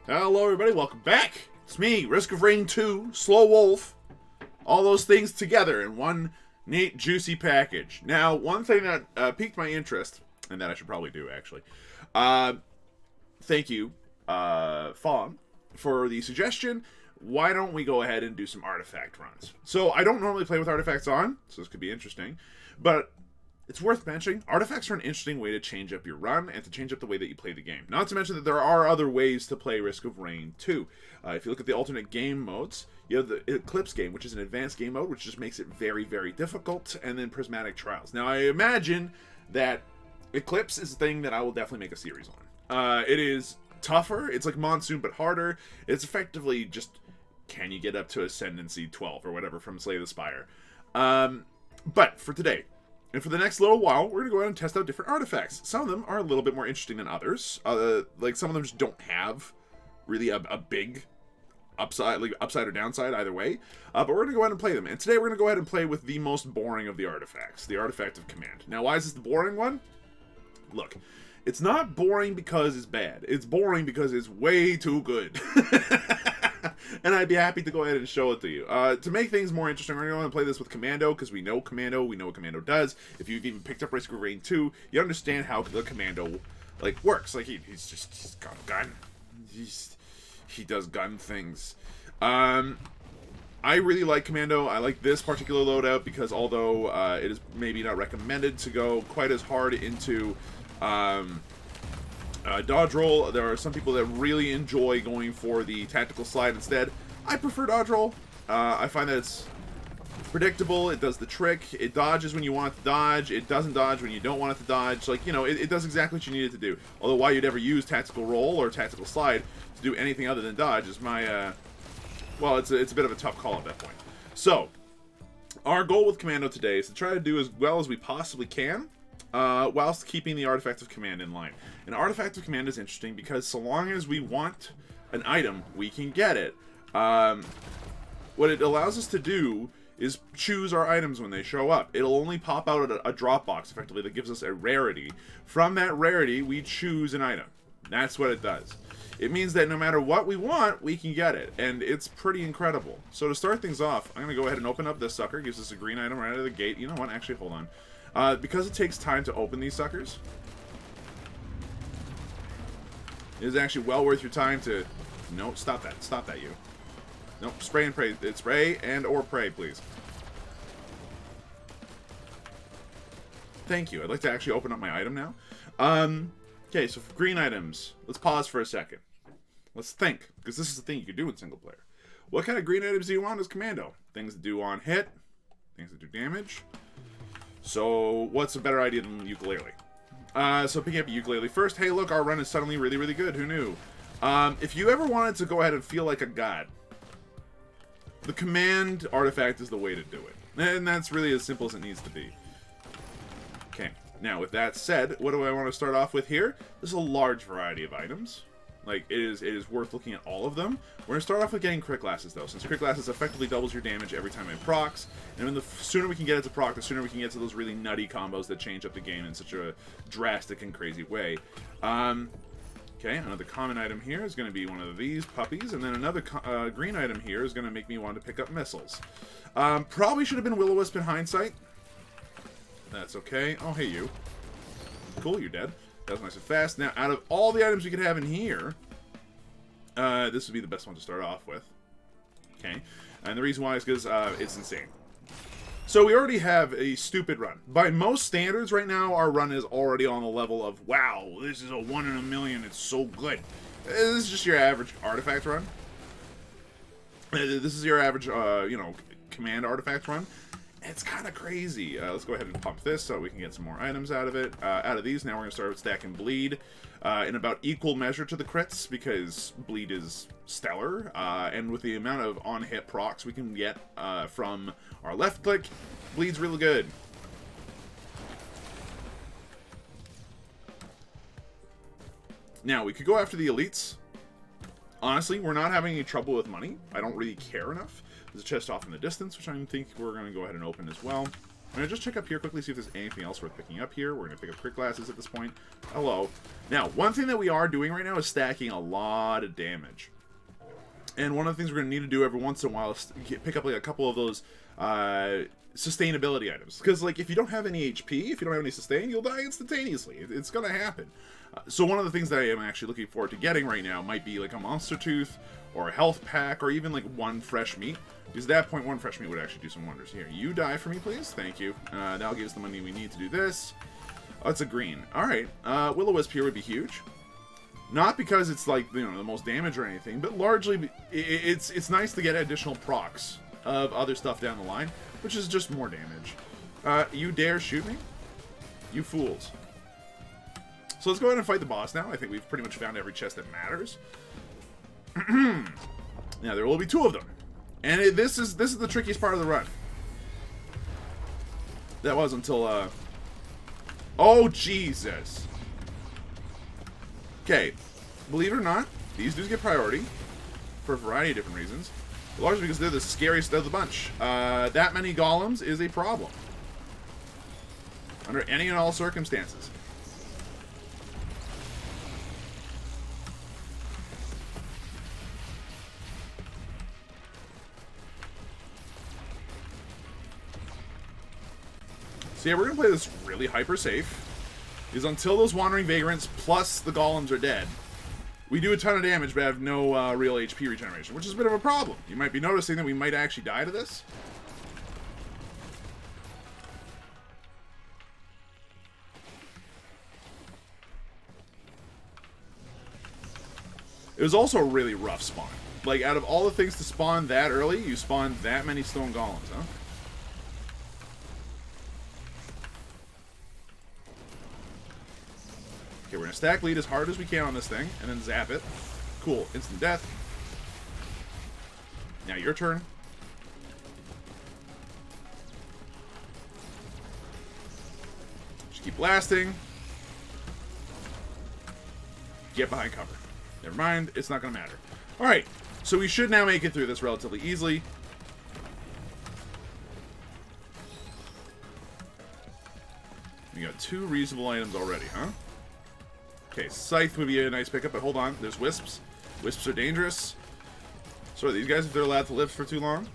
Hello everybody, welcome back. It's me, Risk of Rain 2, SlowWolf. All those things together in one neat, juicy package. Now, one thing that piqued my interest, and that I should probably do actually. Thank you, Fawn, for the suggestion. Why don't we go ahead and do some artifact runs? So, I don't normally play with artifacts on, so this could be interesting. But it's worth mentioning, artifacts are an interesting way to change up your run and to change up the way that you play the game. Not to mention that there are other ways to play Risk of Rain 2. If you look at the alternate game modes, you have the Eclipse game, which is an advanced game mode, which just makes it very, very difficult, and then Prismatic Trials. Now, I imagine that Eclipse is a thing that I will definitely make a series on. It is tougher, it's like Monsoon, but harder. It's effectively just, can you get up to Ascendancy 12 or whatever from Slay the Spire? But for today, and for the next little while, we're going to go ahead and test out different artifacts. Some of them are a little bit more interesting than others. Like, some of them just don't have really a big upside or downside either way. But we're going to go ahead and play them. And today we're going to go ahead and play with the most boring of the artifacts, the Artifact of Command. Now, why is this the boring one? Look, it's not boring because it's bad. It's boring because it's way too good. And I'd be happy to go ahead and show it to you. To make things more interesting, we're going to play this with Commando, because we know what Commando does. If you've even picked up Risk of Rain 2, you understand how the Commando, like, works. Like, he's got a gun. He does gun things. I really like Commando. I like this particular loadout, because although it is maybe not recommended to go quite as hard into dodge roll, there are some people that really enjoy going for the tactical slide instead. I prefer dodge roll. I find that it's predictable, it does the trick, it dodges when you want it to dodge, it doesn't dodge when you don't want it to dodge. Like, you know, it does exactly what you need it to do. Although why you'd ever use tactical roll or tactical slide to do anything other than dodge is my, well, it's a bit of a tough call at that point. So, our goal with Commando today is to try to do as well as we possibly can, whilst keeping the Artifact of Command in line. An Artifact of Command is interesting because so long as we want an item, we can get it. What it allows us to do is choose our items when they show up. It'll only pop out at a drop box, effectively, that gives us a rarity. From that rarity, we choose an item. That's what it does. It means that no matter what we want, we can get it, and it's pretty incredible. So to start things off, I'm going to go ahead and open up this sucker. Gives us a green item right out of the gate. You know what? Actually, hold on. Because it takes time to open these suckers, it is actually well worth your time to... No, stop that. Stop that, you. No, spray and pray. Spray and or pray, please. Thank you. I'd like to actually open up my item now. Okay, so for green items, let's pause for a second. Let's think, because this is the thing you can do in single player. What kind of green items do you want as Commando? Things that do on hit, things that do damage. So, what's a better idea than ukulele? So picking up a ukulele first. Hey, look, our run is suddenly really, really good. Who knew? If you ever wanted to go ahead and feel like a god, the Command artifact is the way to do it. And that's really as simple as it needs to be. Okay, now with that said, what do I want to start off with here? There's a large variety of items. Like, it is worth looking at all of them. We're going to start off with getting crit glasses, though, since crit glasses effectively doubles your damage every time it procs. And then the sooner we can get it to proc, the sooner we can get to those really nutty combos that change up the game in such a drastic and crazy way. Okay, another common item here is going to be one of these puppies, and then another green item here is going to make me want to pick up missiles. Probably should have been Will-O-Wisp in hindsight. That's okay. Oh, hey, you. Cool, you're dead. That was nice and fast. Now, out of all the items we could have in here, this would be the best one to start off with. Okay, and the reason why is because it's insane. So we already have a stupid run. By most standards right now, our run is already on the level of, wow, this is a 1 in a million, it's so good. This is just your average artifact run. This is your average, you know, Command artifact run. It's kind of crazy. Let's go ahead and pump this so we can get some more items out of it. Out of these, now we're going to start with stacking bleed in about equal measure to the crits, because bleed is stellar. And with the amount of on-hit procs we can get from our left click, bleed's really good. Now, we could go after the elites. Honestly, we're not having any trouble with money. I don't really care enough. There's a chest off in the distance, which I think we're going to go ahead and open as well. I'm going to just check up here quickly, see if there's anything else worth picking up here. We're going to pick up crit glasses at this point. Hello. Now, one thing that we are doing right now is stacking a lot of damage. And one of the things we're going to need to do every once in a while is pick up like a couple of those sustainability items. Because like if you don't have any HP, if you don't have any sustain, you'll die instantaneously. It's going to happen. So one of the things that I am actually looking forward to getting right now might be like a monster tooth or a health pack or even like one fresh meat. Because at that point, one fresh meat would actually do some wonders. Here, you die for me, please. Thank you. That'll give us the money we need to do this. Oh, it's a green. Alright. Will-O-Wisp here would be huge. Not because it's like, you know, the most damage or anything, but largely it's nice to get additional procs of other stuff down the line, which is just more damage. You dare shoot me? You fools. So let's go ahead and fight the boss now. I think we've pretty much found every chest that matters. Now, there will be 2 of them. And this is the trickiest part of the run. That was until, oh, Jesus. Okay. Believe it or not, these dudes get priority for a variety of different reasons. Largely because they're the scariest of the bunch. That many golems is a problem. Under any and all circumstances. So yeah, we're going to play this really hyper safe. Because until those Wandering Vagrants plus the Golems are dead, we do a ton of damage but have no real HP regeneration, which is a bit of a problem. You might be noticing that we might actually die to this. It was also a really rough spawn. Like, out of all the things to spawn that early, you spawn that many stone golems, huh? Okay, we're going to stack lead as hard as we can on this thing, and then zap it. Cool. Instant death. Now your turn. Just keep blasting. Get behind cover. Never mind, it's not going to matter. Alright, so we should now make it through this relatively easily. We got 2 reasonable items already, huh? Okay, Scythe would be a nice pickup, but hold on. There's Wisps. Wisps are dangerous. So are these guys if they're allowed to live for too long?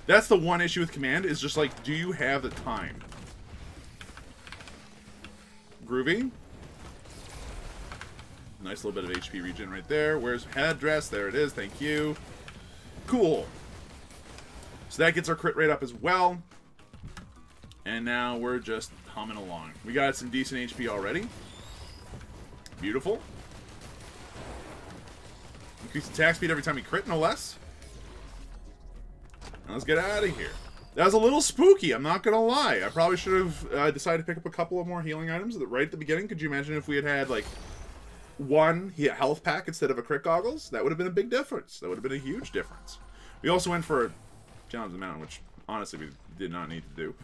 That's the one issue with Command, is just like, do you have the time? Groovy. Nice little bit of HP regen right there. Where's Headdress? There it is. Thank you. Cool. So that gets our crit rate up as well. And now we're just humming along. We got some decent HP already. Beautiful. Increase attack speed every time we crit, no less. Now let's get out of here. That was a little spooky, I'm not gonna lie. I probably should have decided to pick up a couple of more healing items right at the beginning. Could you imagine if we had like one health pack instead of a crit goggles? That would have been a big difference. That would have been a huge difference. We also went for Challenge the Mountain, which honestly we did not need to do.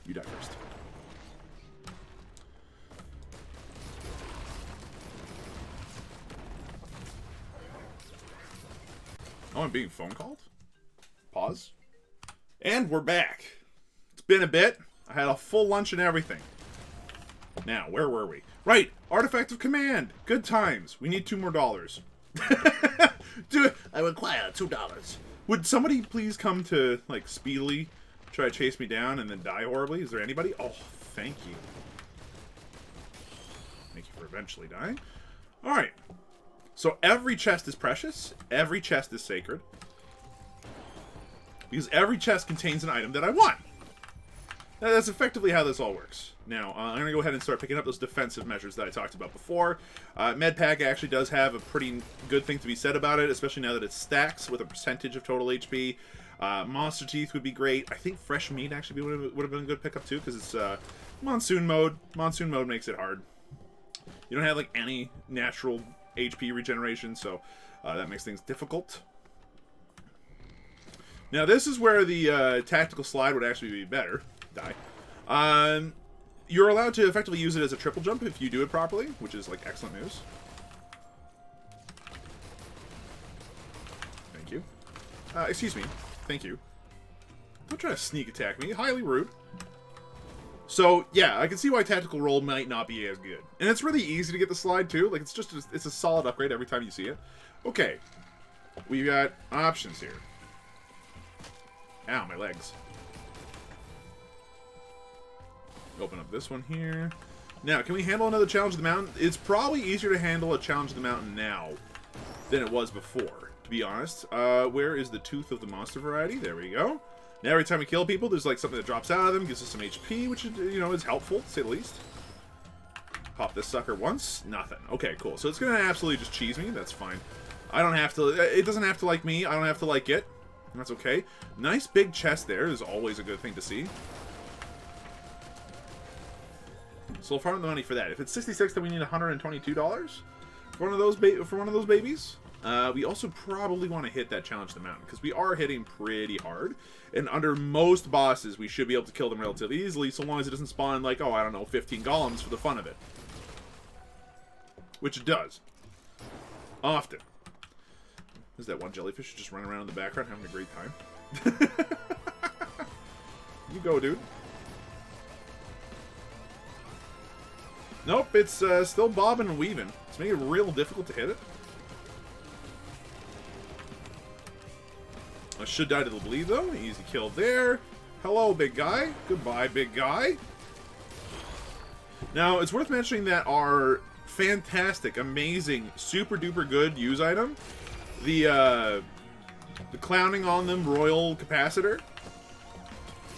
You die first. Oh, I'm being phone called? Pause. And we're back. It's been a bit. I had a full lunch and everything. Now, where were we? Right! Artifact of Command! Good times. We need $2 more. Do it! I require $2. Would somebody please come to, like, speedily try to chase me down and then die horribly? Is there anybody? Oh, thank you. Thank you for eventually dying. Alright. So every chest is precious. Every chest is sacred. Because every chest contains an item that I want. That's effectively how this all works. Now, I'm going to go ahead and start picking up those defensive measures that I talked about before. Medpack actually does have a pretty good thing to be said about it, especially now that it stacks with a percentage of total HP. Monster Teeth would be great. I think Fresh Meat actually would have been a good pickup too, because it's Monsoon Mode. Monsoon Mode makes it hard. You don't have like any natural HP regeneration, so that makes things difficult. Now, this is where the tactical slide would actually be better. Die. You're allowed to effectively use it as a triple jump if you do it properly, which is like excellent news. Thank you. Excuse me. Thank you. Don't try to sneak attack me. Highly rude. So, yeah, I can see why Tactical Roll might not be as good. And it's really easy to get the slide, too. Like, it's a solid upgrade every time you see it. Okay. We've got options here. Ow, my legs. Open up this one here. Now, can we handle another Challenge of the Mountain? It's probably easier to handle a Challenge of the Mountain now than it was before, to be honest. Where is the Tooth of the Monster variety? There we go. Now, every time we kill people, there's like something that drops out of them, gives us some HP, which, you know, is helpful, to say the least. Pop this sucker once. Nothing. Okay, cool. So it's going to absolutely just cheese me. That's fine. I don't have to... It doesn't have to like me. I don't have to like it. That's okay. Nice big chest there is always a good thing to see. So we'll farm the money for that. If it's 66, then we need $122 for one of those babies. We also probably want to hit that Challenge of the Mountain, because we are hitting pretty hard. And under most bosses, we should be able to kill them relatively easily, so long as it doesn't spawn, like, oh, I don't know, 15 golems for the fun of it. Which it does. Often. There's that one jellyfish just running around in the background having a great time. You go, dude. Nope, it's still bobbing and weaving. It's making it real difficult to hit it. I should die to the bleed, though. Easy kill there. Hello, big guy. Goodbye, big guy. Now, it's worth mentioning that our fantastic, amazing, super-duper good use item, the Clowning on Them Royal Capacitor,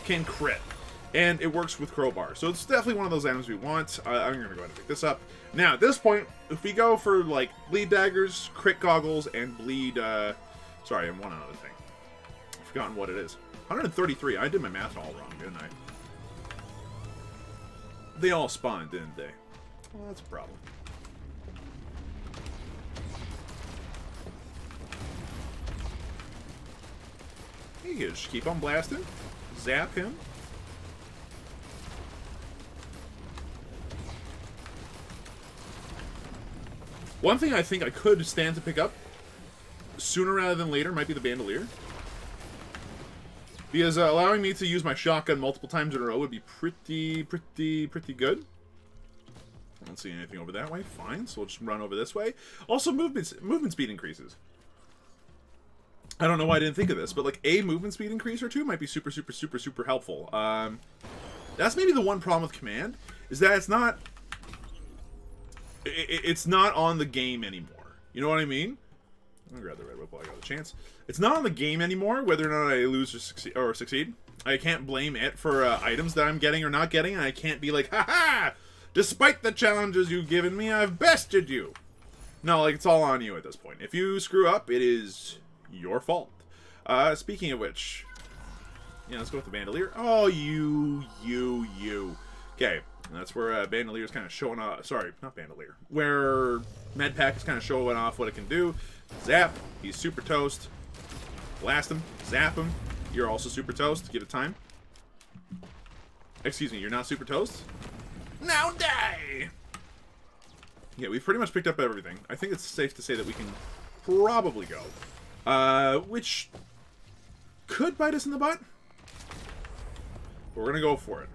can crit. And it works with crowbar. So it's definitely one of those items we want. I'm going to go ahead and pick this up. Now, at this point, if we go for, like, bleed daggers, crit goggles, and bleed... sorry, and one other thing. I've forgotten what it is. 133. I did my math all wrong, didn't I? They all spawned, didn't they? Well, that's a problem. You just keep on blasting. Zap him. One thing I think I could stand to pick up sooner rather than later might be the bandolier. Because allowing me to use my shotgun multiple times in a row would be pretty good. I don't see anything over that way. Fine, so we'll just run over this way. Also, movement speed increases. I don't know why I didn't think of this, but like a movement speed increase or two might be super helpful. That's maybe the one problem with command, is that it's not on the game anymore. You know what I mean? I'm gonna grab the red whip while I got the chance. It's not on the game anymore, whether or not I lose or succeed. I can't blame it for items that I'm getting or not getting, and I can't be like, haha! Despite the challenges you've given me, I've bested you! No, like, it's all on you at this point. If you screw up, it is your fault. Speaking of which... Yeah, let's go with the bandolier. Oh, you. Okay, that's where bandolier's kind of showing off... Sorry, not bandolier. Where medpack is kind of showing off what it can do. Zap. He's super toast. Blast him. Zap him. You're also super toast. Give it time. Excuse me, you're not super toast? Now die! Yeah, we've pretty much picked up everything. I think it's safe to say that we can probably go. Which could bite us in the butt. But we're gonna go for it.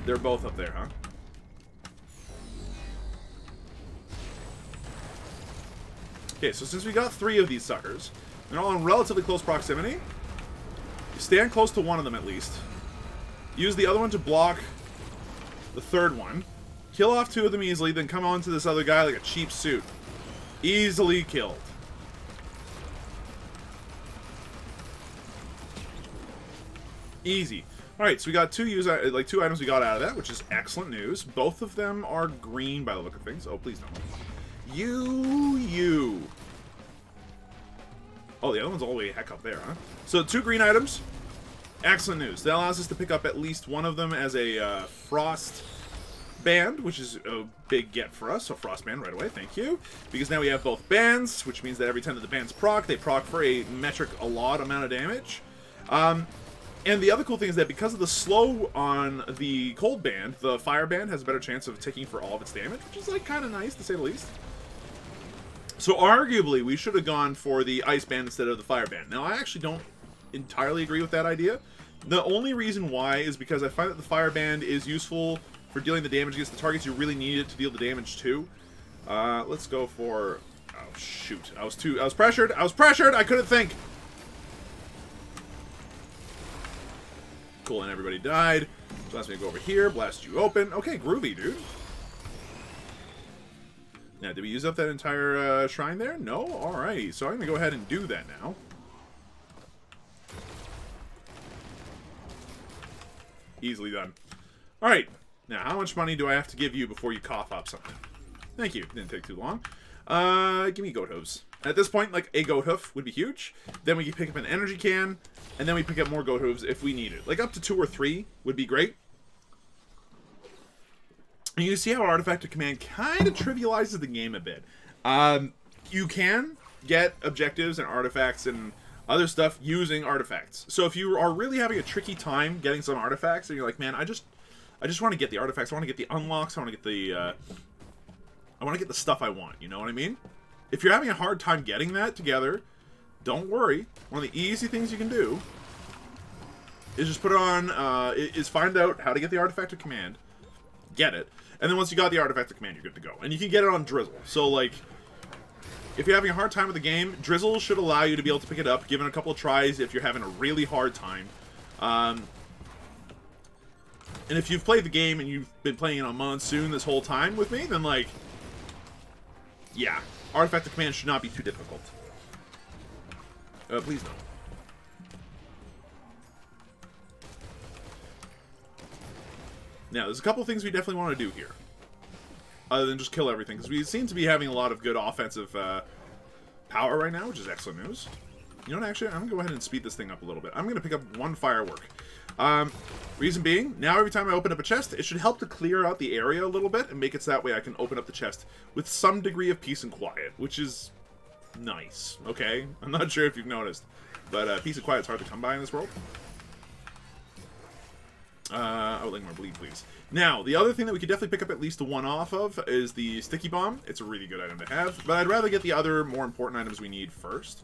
They're both up there, huh? Okay, so since we got 3 of these suckers, they're all in relatively close proximity. You stand close to one of them at least. Use the other one to block the third one. Kill off 2 of them easily, then come on to this other guy like a cheap suit. Easily killed. Easy. Alright, so we got 2 items we got out of that, which is excellent news. Both of them are green by the look of things. Oh, please don't. You. Oh, the other one's all the way heck up there, huh? So 2 green items. Excellent news. That allows us to pick up at least one of them as a frost band, which is a big get for us. So frost band right away, thank you. Because now we have both bands, which means that every time that the bands proc, they proc for a metric a lot amount of damage. And the other cool thing is that because of the slow on the cold band, the fire band has a better chance of taking for all of its damage, which is like kind of nice to say the least. So arguably, we should have gone for the ice band instead of the fire band. Now, I actually don't entirely agree with that idea. The only reason why is because I find that the fire band is useful for dealing the damage against the targets you really need it to deal the damage to. Let's go for... Oh, shoot. I was pressured. I was pressured! I couldn't think! Cool, and everybody died. So that's me to go over here, blast you open. Okay, groovy, dude. Now, did we use up that entire shrine there? No? Alright, so I'm going to go ahead and do that now. Easily done. Alright, now how much money do I have to give you before you cough up something? Thank you, didn't take too long. Give me goat hooves. At this point, like, a goat hoof would be huge. Then we can pick up an energy can, and then we pick up more goat hooves if we need it. Like, up to 2 or 3 would be great. And you see how Artifact of Command kind of trivializes the game a bit. You can get objectives and artifacts and other stuff using artifacts. So if you are really having a tricky time getting some artifacts, and you're like, man, I just want to get the artifacts, I want to get the unlocks, I want to get the stuff I want, you know what I mean? If you're having a hard time getting that together, don't worry. One of the easy things you can do is just put it on, is find out how to get the Artifact of Command, get it, and then once you got the Artifact of Command, you're good to go. And you can get it on Drizzle. So, like, if you're having a hard time with the game, Drizzle should allow you to be able to pick it up, give it a couple of tries if you're having a really hard time. And if you've played the game and you've been playing it on Monsoon this whole time with me, then, like, yeah, Artifact of Command should not be too difficult. Please no. Now, there's a couple things we definitely want to do here. Other than just kill everything. Because we seem to be having a lot of good offensive power right now, which is excellent news. You know what, actually, I'm going to go ahead and speed this thing up a little bit. I'm going to pick up 1 firework. Reason being, now every time I open up a chest, it should help to clear out the area a little bit and make it so that way I can open up the chest with some degree of peace and quiet, which is nice, okay? I'm not sure if you've noticed, but peace and quiet is hard to come by in this world. I would like more bleed, please. Now, the other thing that we could definitely pick up at least 1 off of is the sticky bomb. It's a really good item to have, but I'd rather get the other more important items we need first.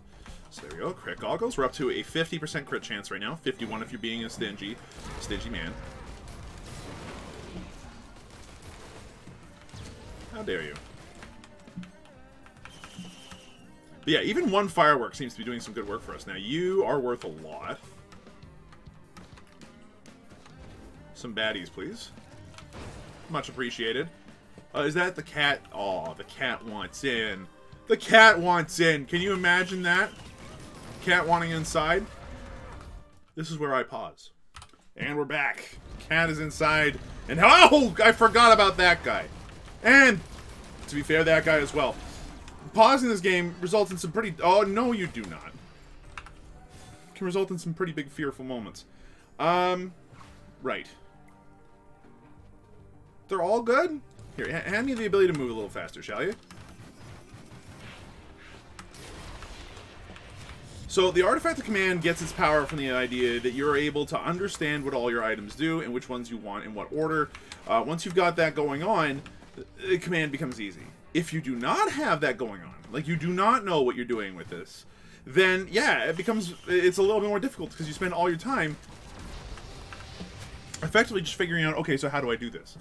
So there we go, crit goggles. We're up to a 50% crit chance right now. 51 if you're being a stingy man. How dare you. But yeah, even 1 firework seems to be doing some good work for us. Now, you are worth a lot. Some baddies, please. Much appreciated. Is that the cat? Oh, the cat wants in. The cat wants in. Can you imagine that? Cat wanting inside. This is where I pause. And we're back. Cat is inside. And oh, I forgot about that guy. And to be fair, that guy as well. Pausing this game results in some pretty... Oh, no, you do not. Can result in some pretty big fearful moments. Right. They're all good? Here, hand me the ability to move a little faster, shall you? So, the Artifact of Command gets its power from the idea that you're able to understand what all your items do and which ones you want in what order. Once you've got that going on, the command becomes easy. If you do not have that going on, like you do not know what you're doing with this, then, yeah, it's a little bit more difficult because you spend all your time effectively just figuring out, okay, so how do I do this?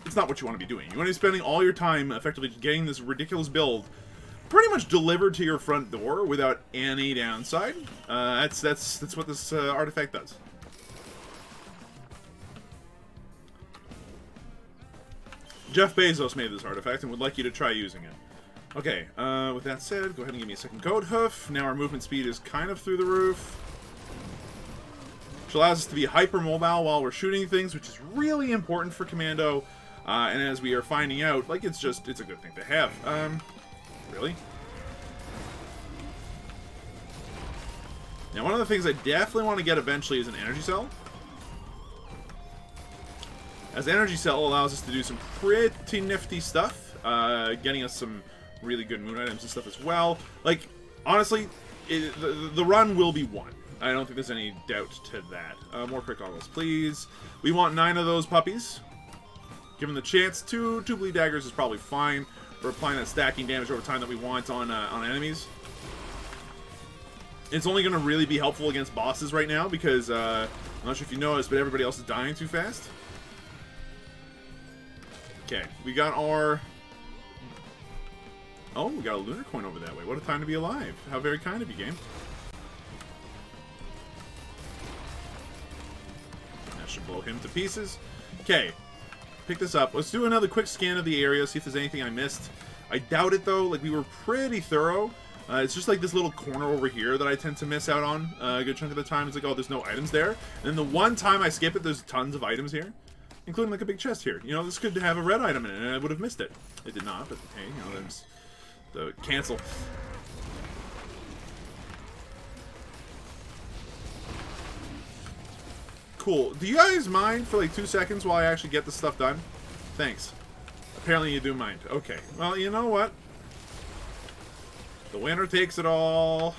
It's not what you want to be doing. You want to be spending all your time effectively getting this ridiculous build pretty much delivered to your front door without any downside. That's what this artifact does. Jeff Bezos made this artifact and would like you to try using it. Okay, with that said, go ahead and give me a second goat hoof. Now our movement speed is kind of through the roof. Which allows us to be hyper-mobile while we're shooting things, which is really important for Commando. And as we are finding out, like, it's a good thing to have. Really? Now, one of the things I definitely want to get eventually is an energy cell. As energy cell allows us to do some pretty nifty stuff, getting us some really good moon items and stuff as well. Like, honestly, the run will be won. I don't think there's any doubt to that. More quick goggles, please. We want 9 of those puppies. Given the chance, two bleed daggers is probably fine. for applying that stacking damage over time that we want on enemies. It's only going to really be helpful against bosses right now because, I'm not sure if you noticed, but everybody else is dying too fast. Okay, we got our... Oh, we got a lunar coin over that way. What a time to be alive. How very kind of you, game. That should blow him to pieces. Okay, pick this up. Let's do another quick scan of the area, see if there's anything I missed. I doubt it, though. Like, we were pretty thorough. It's just like this little corner over here that I tend to miss out on a good chunk of the time. It's like, oh, there's no items there. And then the one time I skip it, there's tons of items here, including like a big chest here. You know, this could have a red item in it, and I would have missed it. It did not, but hey, you know, there's the cancel. Cool. Do you guys mind for like 2 seconds while I actually get this stuff done? Thanks. Apparently you do mind. Okay. Well, you know what? The winner takes it all.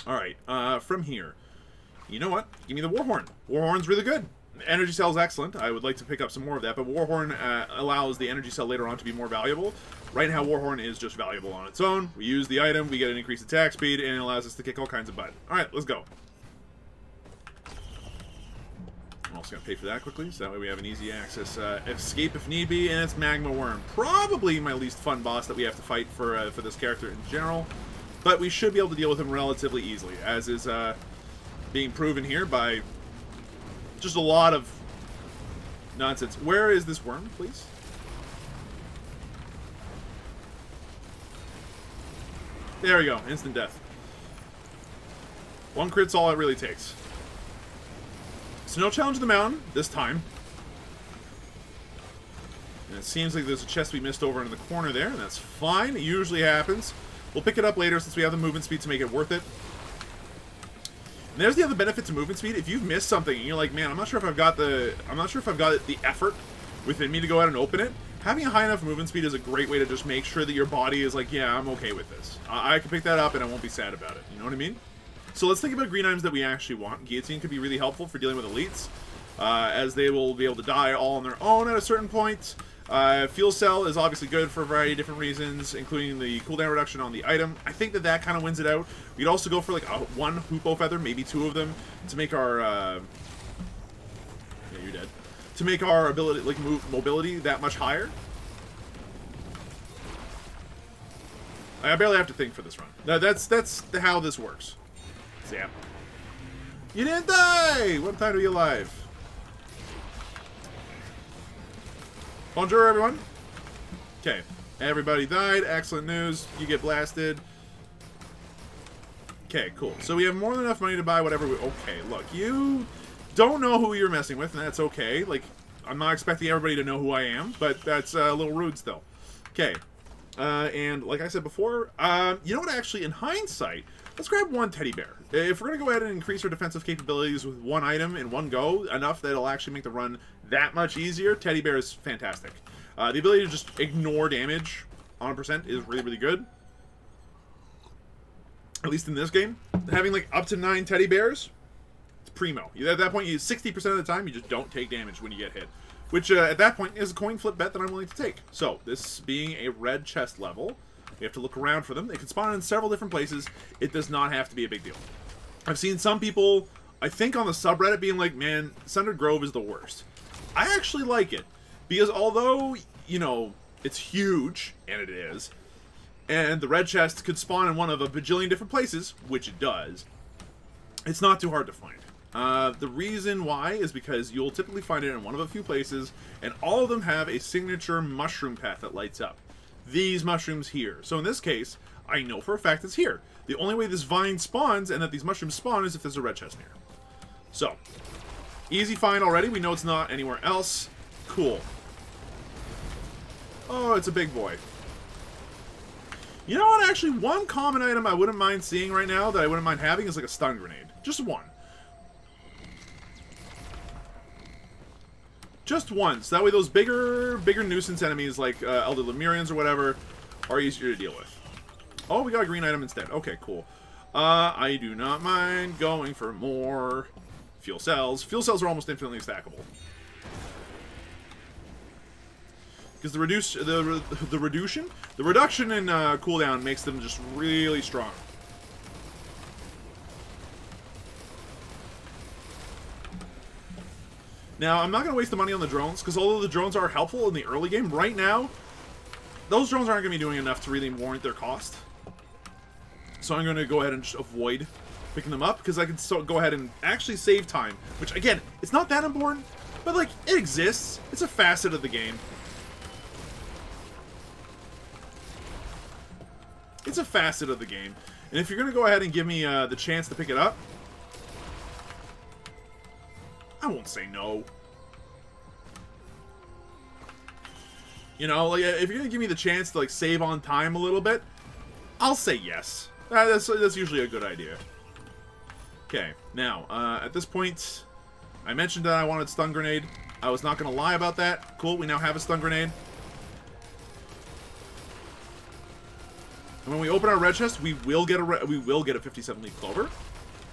Alright, from here. You know what? Give me the Warhorn. Warhorn's really good. Energy Cell's excellent. I would like to pick up some more of that, but Warhorn allows the Energy Cell later on to be more valuable. Right now, Warhorn is just valuable on its own. We use the item, we get an increased attack speed, and it allows us to kick all kinds of butt. Alright, let's go. I'm also going to pay for that quickly, so that way we have an easy access escape if need be, and it's Magma Worm. Probably my least fun boss that we have to fight for this character in general, but we should be able to deal with him relatively easily, as is being proven here by just a lot of nonsense. Where is this worm, please? There we go, instant death. One crit's all it really takes. So no challenge of the mountain, this time. And it seems like there's a chest we missed over in the corner there, and that's fine. It usually happens. We'll pick it up later since we have the movement speed to make it worth it. And there's the other benefit to movement speed. If you've missed something and you're like, man, I'm not sure if I've got the effort within me to go out and open it, having a high enough movement speed is a great way to just make sure that your body is like, yeah, I'm okay with this. I can pick that up and I won't be sad about it. You know what I mean? So let's think about green items that we actually want. Guillotine could be really helpful for dealing with elites, as they will be able to die all on their own at a certain point. Fuel Cell is obviously good for a variety of different reasons, including the cooldown reduction on the item. I think that kind of wins it out. We'd also go for like one Hoopo Feather, maybe 2 of them, to make our... yeah, you're dead. To make our ability, like mobility, that much higher. I barely have to think for this run. No, that's how this works. Yeah. You didn't die! What time to be alive? Bonjour, everyone. Okay. Everybody died. Excellent news. You get blasted. Okay, cool. So we have more than enough money to buy whatever we... Okay, look. You don't know who you're messing with, and that's okay. Like, I'm not expecting everybody to know who I am, but that's a little rude still. Okay. And like I said before, you know what, actually, in hindsight, let's grab one teddy bear. If we're going to go ahead and increase our defensive capabilities with one item in one go, enough that it'll actually make the run that much easier, teddy bear is fantastic. The ability to just ignore damage on a percent is really, really good. At least in this game. Having like up to 9 teddy bears, it's primo. At that point, 60% of the time, you just don't take damage when you get hit. Which, at that point, is a coin flip bet that I'm willing to take. So, this being a red chest level, we have to look around for them. They can spawn in several different places. It does not have to be a big deal. I've seen some people, I think on the subreddit, being like, man, Sundered Grove is the worst. I actually like it. Because although, you know, it's huge, and it is, and the red chest could spawn in one of a bajillion different places, which it does, it's not too hard to find. The reason why is because you'll typically find it in one of a few places, and all of them have a signature mushroom path that lights up. These mushrooms here. So in this case, I know for a fact it's here. The only way this vine spawns and that these mushrooms spawn is if there's a red chest near. So, easy find already. We know it's not anywhere else. Cool. Oh, it's a big boy. You know what, actually, one common item I wouldn't mind seeing right now that I wouldn't mind having is like a stun grenade. Just one. Just once. That way those bigger nuisance enemies like Elder Lemurians or whatever are easier to deal with. Oh, we got a green item instead. Okay, cool. I do not mind going for more fuel cells. Fuel cells are almost infinitely stackable. Because the reduction in cooldown makes them just really strong. Now, I'm not going to waste the money on the drones, because although the drones are helpful in the early game, right now, those drones aren't going to be doing enough to really warrant their cost. So I'm going to go ahead and just avoid picking them up, because I can still go ahead and actually save time. Which, again, it's not that important, but, like, it exists. It's a facet of the game. It's a facet of the game. And if you're going to go ahead and give me the chance to pick it up, I won't say no. You know, like, if you're going to give me the chance to, like, save on time a little bit, I'll say yes. That's usually a good idea. Okay, now, at this point, I mentioned that I wanted stun grenade. I was not going to lie about that. Cool, we now have a stun grenade. And when we open our red chest, we will get a 57-leaf clover.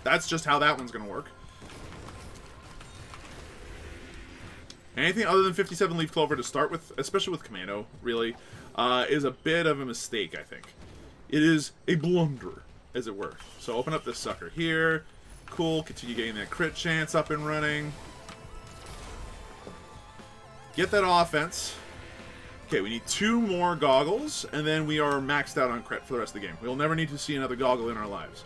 That's just how that one's going to work. Anything other than 57-leaf clover to start with, especially with Commando, really, is a bit of a mistake, I think. It is a blunder, as it were. So open up this sucker here. Cool, continue getting that crit chance up and running. Get that offense. Okay, we need 2 more goggles, and then we are maxed out on crit for the rest of the game. We'll never need to see another goggle in our lives.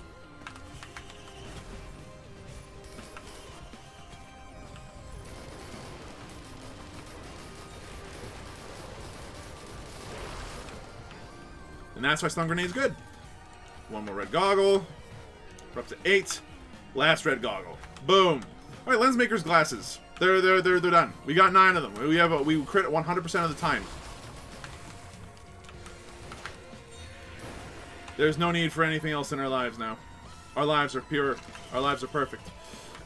And that's why stun grenade's good. 1 more red goggle. We're up to 8. Last red goggle. Boom. All right, lens maker's glasses. They're done. We got 9 of them. We crit 100% of the time. There's no need for anything else in our lives now. Our lives are pure. Our lives are perfect.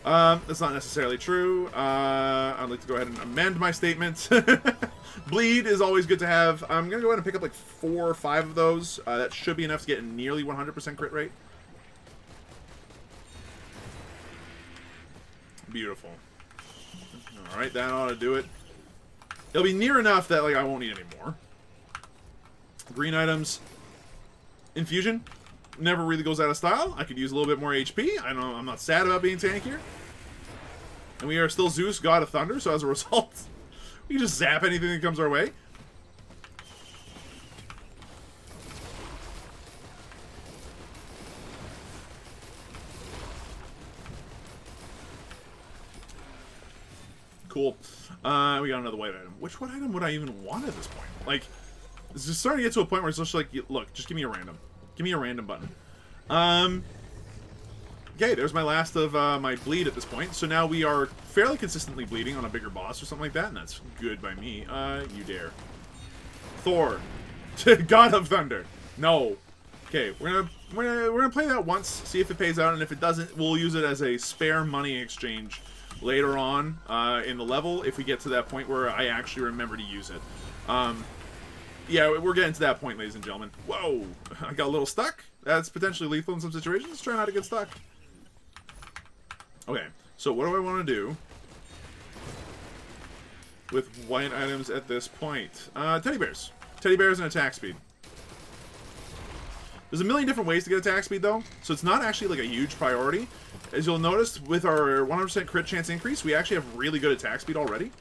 That's not necessarily true. I'd like to go ahead and amend my statement. Bleed is always good to have. I'm going to go ahead and pick up like 4 or 5 of those. That should be enough to get nearly 100% crit rate. Beautiful. Alright, that ought to do it. It'll be near enough that like I won't need any more. Green items. Infusion. Never really goes out of style. I could use a little bit more HP. I'm not sad about being tankier. And we are still Zeus, God of Thunder, so as a result, we can just zap anything that comes our way. Cool. We got another white item. Which white item would I even want at this point? Like, it's just starting to get to a point where it's just like, look, just give me a random. Give me a random button. Okay, there's my last of my bleed at this point. So now we are fairly consistently bleeding on a bigger boss or something like that, and that's good by me. You dare. Thor. God of Thunder. No. Okay, we're gonna play that once, see if it pays out, and if it doesn't, we'll use it as a spare money exchange later on in the level if we get to that point where I actually remember to use it. Yeah, we're getting to that point, ladies and gentlemen. Whoa! I got a little stuck. That's potentially lethal in some situations. Let's try not to get stuck. Okay, so what do I want to do with white items at this point? Teddy bears. Teddy bears and attack speed. There's a million different ways to get attack speed, though, so it's not actually like a huge priority. As you'll notice, with our 100% crit chance increase, we actually have really good attack speed already.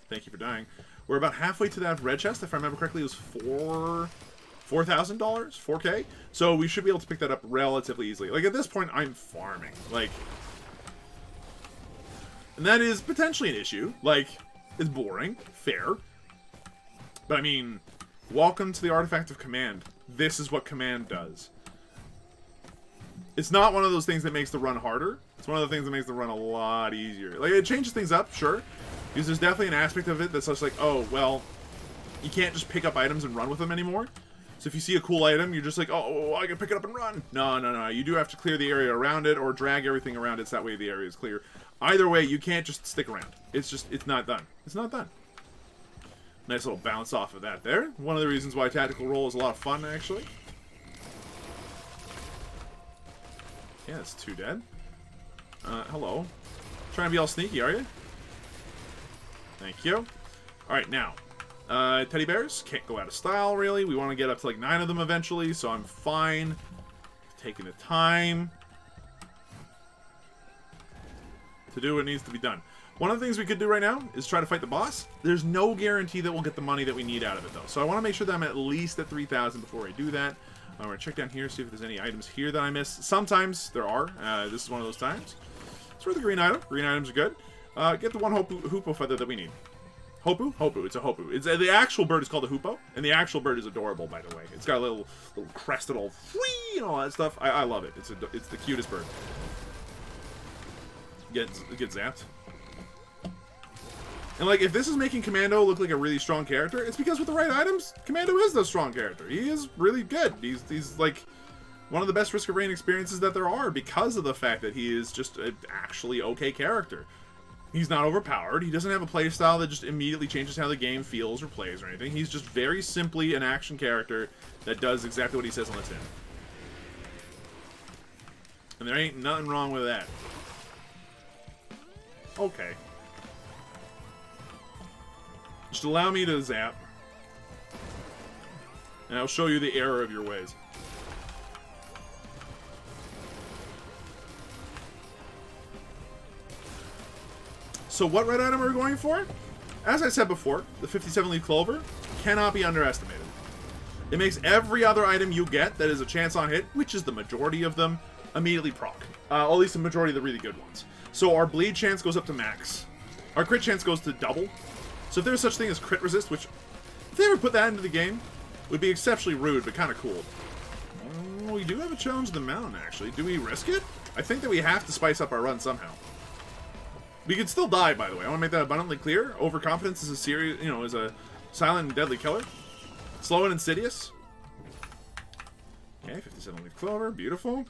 Thank you for dying. We're about halfway to that red chest. If I remember correctly, it was $4,000, 4K. So we should be able to pick that up relatively easily. Like, at this point, I'm farming. Like, and that is potentially an issue. Like, it's boring. Fair. But, I mean, welcome to the Artifact of Command. This is what Command does. It's not one of those things that makes the run harder. It's one of the things that makes the run a lot easier. Like, it changes things up, sure. Because there's definitely an aspect of it that's just like, oh, well, you can't just pick up items and run with them anymore. So if you see a cool item, you're just like, oh, I can pick it up and run. No. You do have to clear the area around it or drag everything around it so that way the area is clear. Either way, you can't just stick around. It's not done. It's not done. Nice little bounce off of that there. One of the reasons why Tactical Roll is a lot of fun, actually. Yeah, it's 2 dead. Hello. Trying to be all sneaky, are you? Thank you. Alright, now. Teddy bears can't go out of style, really. We want to get up to like 9 of them eventually, so I'm fine taking the time to do what needs to be done. One of the things we could do right now is try to fight the boss. There's no guarantee that we'll get the money that we need out of it, though. So I want to make sure that I'm at least at 3,000 before I do that. I'm going to check down here, see if there's any items here that I missed. Sometimes there are. This is one of those times. It's for the green item. Green items are good. Get the one hoopoe feather that we need. Hopu? Hopu. It's a hopu. It's the actual bird is called a hoopoe, and the actual bird is adorable, by the way. It's got a little crested all whee and all that stuff. I love it. It's the cutest bird. Get zapped. And like, if this is making Commando look like a really strong character, it's because with the right items, Commando is the strong character. He is really good. He's like one of the best Risk of Rain experiences that there are because of the fact that he is just an actually okay character. He's not overpowered. He doesn't have a playstyle that just immediately changes how the game feels or plays or anything. He's just very simply an action character that does exactly what he says on the tin. And there ain't nothing wrong with that. Okay. Just allow me to zap. And I'll show you the error of your ways. So what red item are we going for? As I said before, the 57-leaf clover cannot be underestimated. It makes every other item you get that is a chance on hit, which is the majority of them, immediately proc. At least the majority of the really good ones. So our bleed chance goes up to max. Our crit chance goes to double. So if there's such thing as crit resist, which if they ever put that into the game, would be exceptionally rude, but kind of cool. We do have a challenge of the mountain, actually. Do we risk it? I think that we have to spice up our run somehow. We could still die, by the way. I want to make that abundantly clear. Overconfidence is a serious, is a silent and deadly killer. Slow and insidious. Okay, 57-leaf clover, beautiful.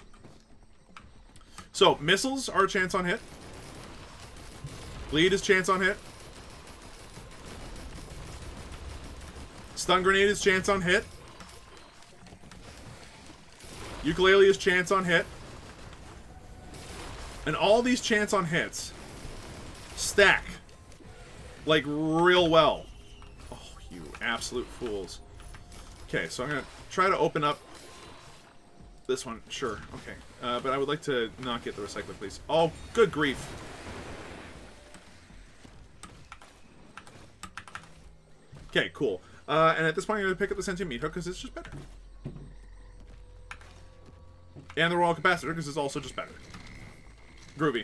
So missiles are a chance on hit. Bleed is chance on hit. Stun grenade is chance on hit. Ukulele is chance on hit. And all these chance on hits stack like real well. Oh, you absolute fools. Okay, so I'm gonna try to open up this one. Sure, okay. But I would like to not get the recycler, please. Oh, good grief. Okay, cool. And at this point, I'm going to pick up the Sentient Meat Hook because it's just better. And the Royal Capacitor because it's also just better. Groovy.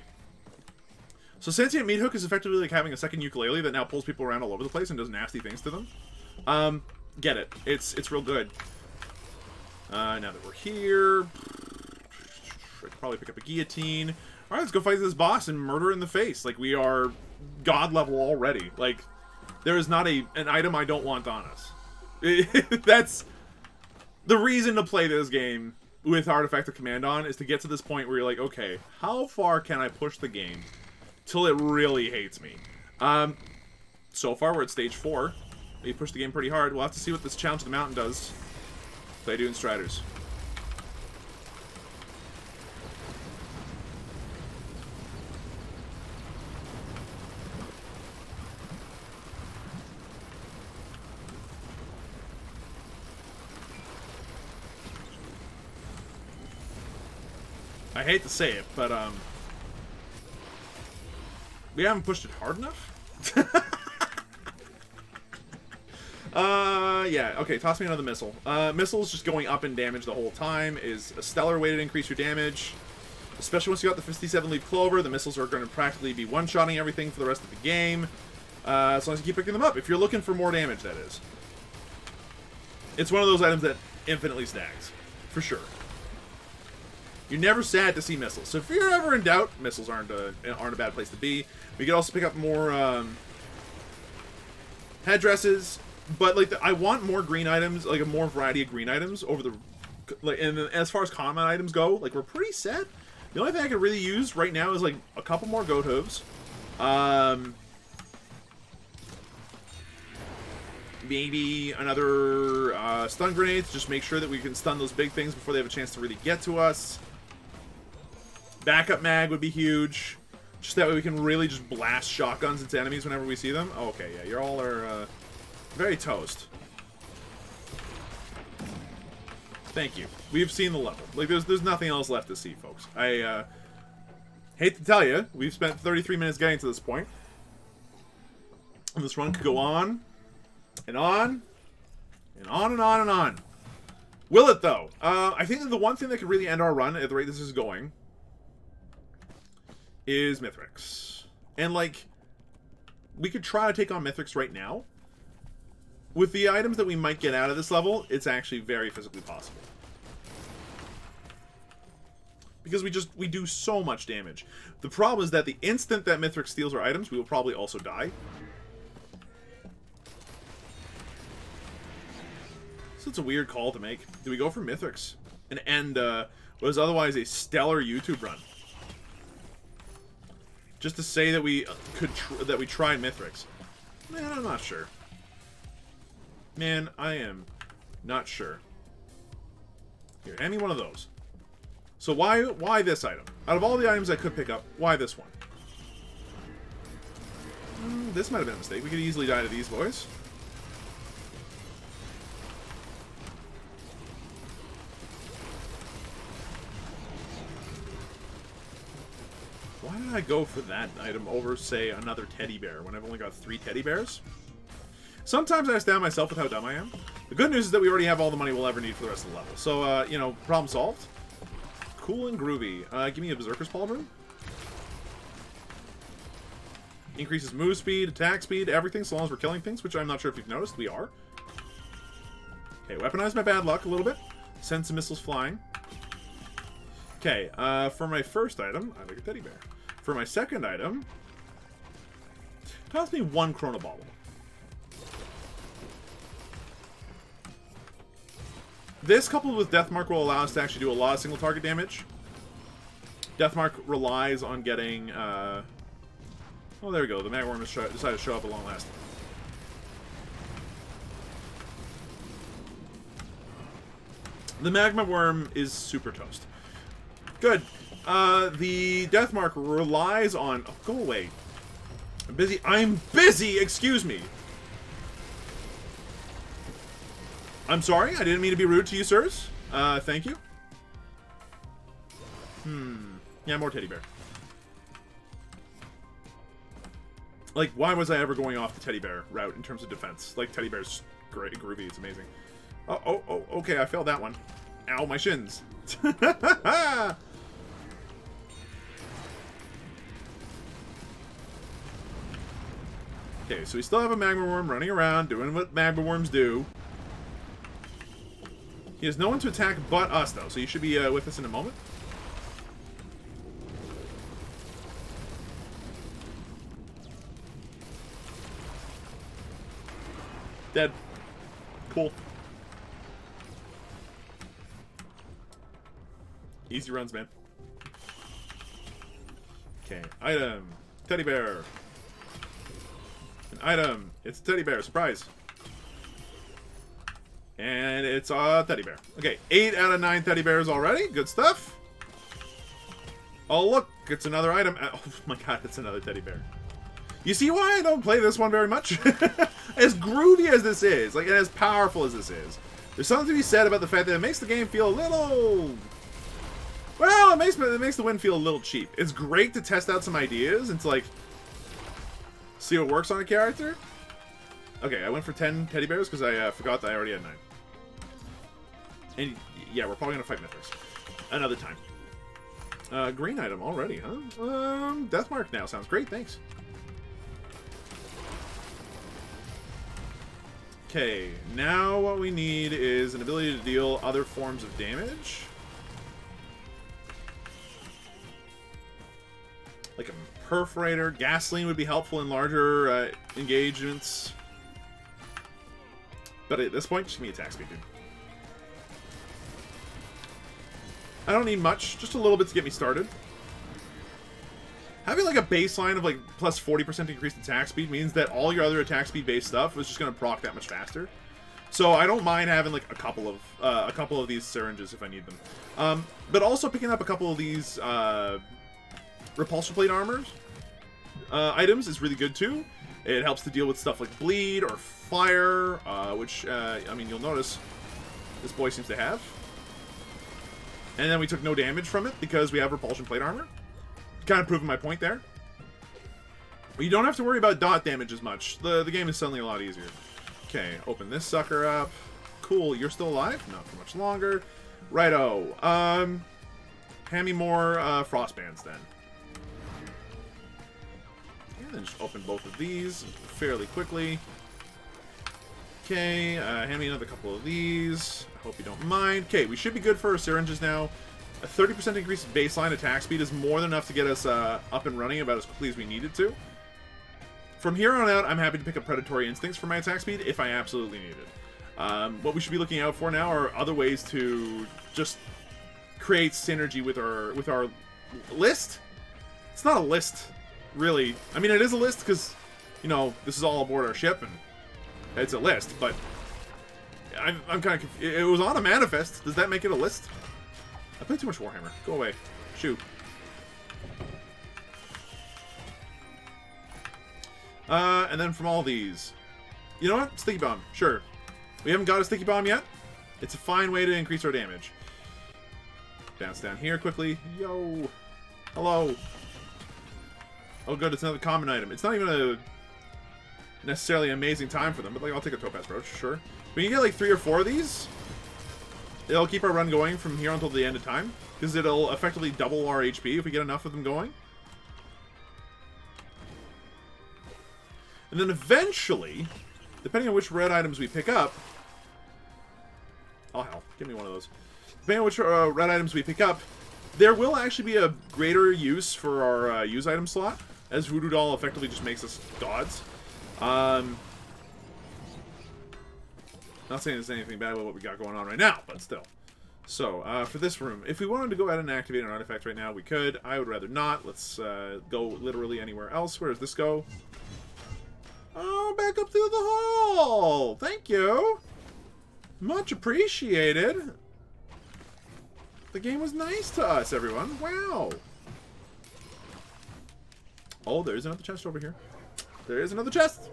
So Sentient Meat Hook is effectively like having a second ukulele that now pulls people around all over the place and does nasty things to them. Get it. It's real good. Now that we're here, I could probably pick up a guillotine. Alright, let's go fight this boss and murder in the face. Like, we are god level already. Like, there is not an item I don't want on us. That's the reason to play this game with Artifact of Command on, is to get to this point where you're like, okay, how far can I push the game till it really hates me? So far, we're at stage 4. We pushed the game pretty hard. We'll have to see what this Challenge of the Mountain does. Play doing Striders. I hate to say it, but we haven't pushed it hard enough. Yeah, okay, toss me another missile. Missiles just going up in damage the whole time is a stellar way to increase your damage. Especially once you got the 57-leaf clover, the missiles are going to practically be one-shotting everything for the rest of the game. As long as you keep picking them up. If you're looking for more damage, that is. It's one of those items that infinitely stacks. For sure. You're never sad to see missiles. So if you're ever in doubt, missiles aren't a bad place to be. We could also pick up more headdresses. But like, I want more green items, like a more variety of green items over the, like, and as far as combat items go, like, we're pretty set. The only thing I could really use right now is like a couple more goat hooves, maybe another stun grenades. Just make sure that we can stun those big things before they have a chance to really get to us. Backup mag would be huge. Just that way we can really just blast shotguns into enemies whenever we see them. Oh, okay, yeah, you all are very toast. Thank you. We've seen the level. Like, there's nothing else left to see, folks. I hate to tell you, we've spent 33 minutes getting to this point. And this run could go on, and on, and on, and on, and on. Will it, though? I think that the one thing that could really end our run at the rate this is going is Mithrix. And, like, we could try to take on Mithrix right now. With the items that we might get out of this level, it's actually very physically possible. Because we do so much damage. The problem is that the instant that Mithrix steals our items, we will probably also die. So it's a weird call to make. Do we go for Mithrix and end what is otherwise a stellar YouTube run? Just to say that we that we tried Mithrix. Man, I'm not sure. Man, I am not sure. Here, hand me one of those. So why this item? Out of all the items I could pick up, why this one? This might have been a mistake. We could easily die to these boys. Why did I go for that item over, say, another teddy bear when I've only got 3 teddy bears? Sometimes I astound myself with how dumb I am. The good news is that we already have all the money we'll ever need for the rest of the level. So, you know, problem solved. Cool and groovy. Give me a Berserker's Pauldron. Increases move speed, attack speed, everything, so long as we're killing things, which I'm not sure if you've noticed. We are. Okay, weaponize my bad luck a little bit. Send some missiles flying. Okay, for my first item, I like a teddy bear. For my second item, toss me 1 Chrono Bauble. This, coupled with Deathmark, will allow us to actually do a lot of single target damage. Deathmark relies on getting, oh, there we go. The Magma Worm decided to show up at long last. The Magma Worm is super toast. Good. The Deathmark relies on... Oh, go away. I'm busy. I'm busy! Excuse me. I'm sorry. I didn't mean to be rude to you, sirs. Thank you. Yeah, more teddy bear. Like, why was I ever going off the teddy bear route in terms of defense? Like, teddy bear's great, groovy. It's amazing. Oh, okay. I failed that one. Ow, my shins. Okay, so we still have a Magma Worm running around, doing what Magma Worms do. He has no one to attack but us, though, so you should be with us in a moment. Dead. Cool. Easy runs, man. Okay, item. Teddy bear. An item. It's a teddy bear. Surprise. And it's a teddy bear. Okay, 8 out of 9 teddy bears already. Good stuff. Oh, look. It's another item. Oh, my God. It's another teddy bear. You see why I don't play this one very much? As groovy as this is, like, and as powerful as this is, there's something to be said about the fact that it makes the game feel a little... Well, it makes the win feel a little cheap. It's great to test out some ideas and to, like, see what works on a character. Okay, I went for 10 teddy bears because I forgot that I already had 9. And, yeah, we're probably going to fight Mithrix. Another time. Green item already, huh? Deathmark now. Sounds great, thanks. Okay, now what we need is an ability to deal other forms of damage. Like a perforator. Gasoline would be helpful in larger engagements. But at this point, just give me attack speed, dude. I don't need much, just a little bit to get me started. Having like a baseline of like plus 40% increased attack speed means that all your other attack speed based stuff is just going to proc that much faster. So I don't mind having like a couple of these syringes if I need them. But also picking up a couple of these repulsor plate armors items is really good too. It helps to deal with stuff like bleed or fire, which, I mean, you'll notice this boy seems to have. And then we took no damage from it because we have repulsion plate armor. Kind of proving my point there. You don't have to worry about dot damage as much. The game is suddenly a lot easier. Okay, open this sucker up. Cool, you're still alive? Not for much longer. Righto. Hand me more frost bands then. And then just open both of these fairly quickly. Okay, hand me another couple of these. I hope you don't mind. Okay, we should be good for our syringes now. A 30% increase in baseline attack speed is more than enough to get us up and running about as quickly as we needed to. From here on out, I'm happy to pick up Predatory Instincts for my attack speed if I absolutely need it. What we should be looking out for now are other ways to just create synergy with our list. It's not a list, really. I mean, it is a list because, you know, this is all aboard our ship and it's a list, but I'm kind of confused. It was on a manifest. Does that make it a list? I played too much Warhammer. Go away. Shoot. And then from all these, you know what? Sticky Bomb. Sure. We haven't got a Sticky Bomb yet. It's a fine way to increase our damage. Bounce down here quickly. Yo. Hello. Oh, good. It's another common item. It's not even a necessarily amazing time for them, but like I'll take a Topaz Brooch, sure. We can get like 3 or 4 of these. It'll keep our run going from here until the end of time, because it'll effectively double our HP if we get enough of them going. And then eventually, depending on which red items we pick up... Oh, hell. Give me one of those. Depending on which red items we pick up, there will actually be a greater use for our use item slot, as Voodoo Doll effectively just makes us gods. Not saying there's anything bad about what we got going on right now, but still. So, for this room, if we wanted to go ahead and activate an artifact right now, we could. I would rather not. Let's go literally anywhere else. Where does this go? Oh, back up through the hall! Thank you! Much appreciated! The game was nice to us, everyone. Wow! Oh, there's another chest over here. There is another chest!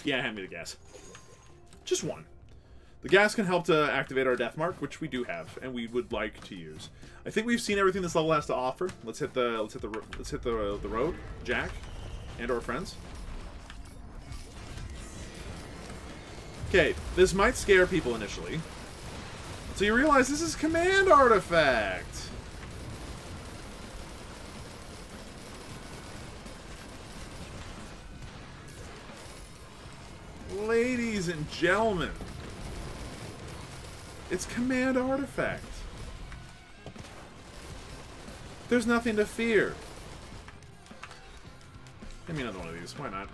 Yeah, hand me the gas. Just one. The gas can help to activate our death mark, which we do have, and we would like to use. I think we've seen everything this level has to offer. Let's hit the road, Jack, and our friends. Okay, this might scare people initially. So you realize this is command artifact. Ladies and gentlemen, it's command artifact. There's nothing to fear. Give me another one of these. Why not?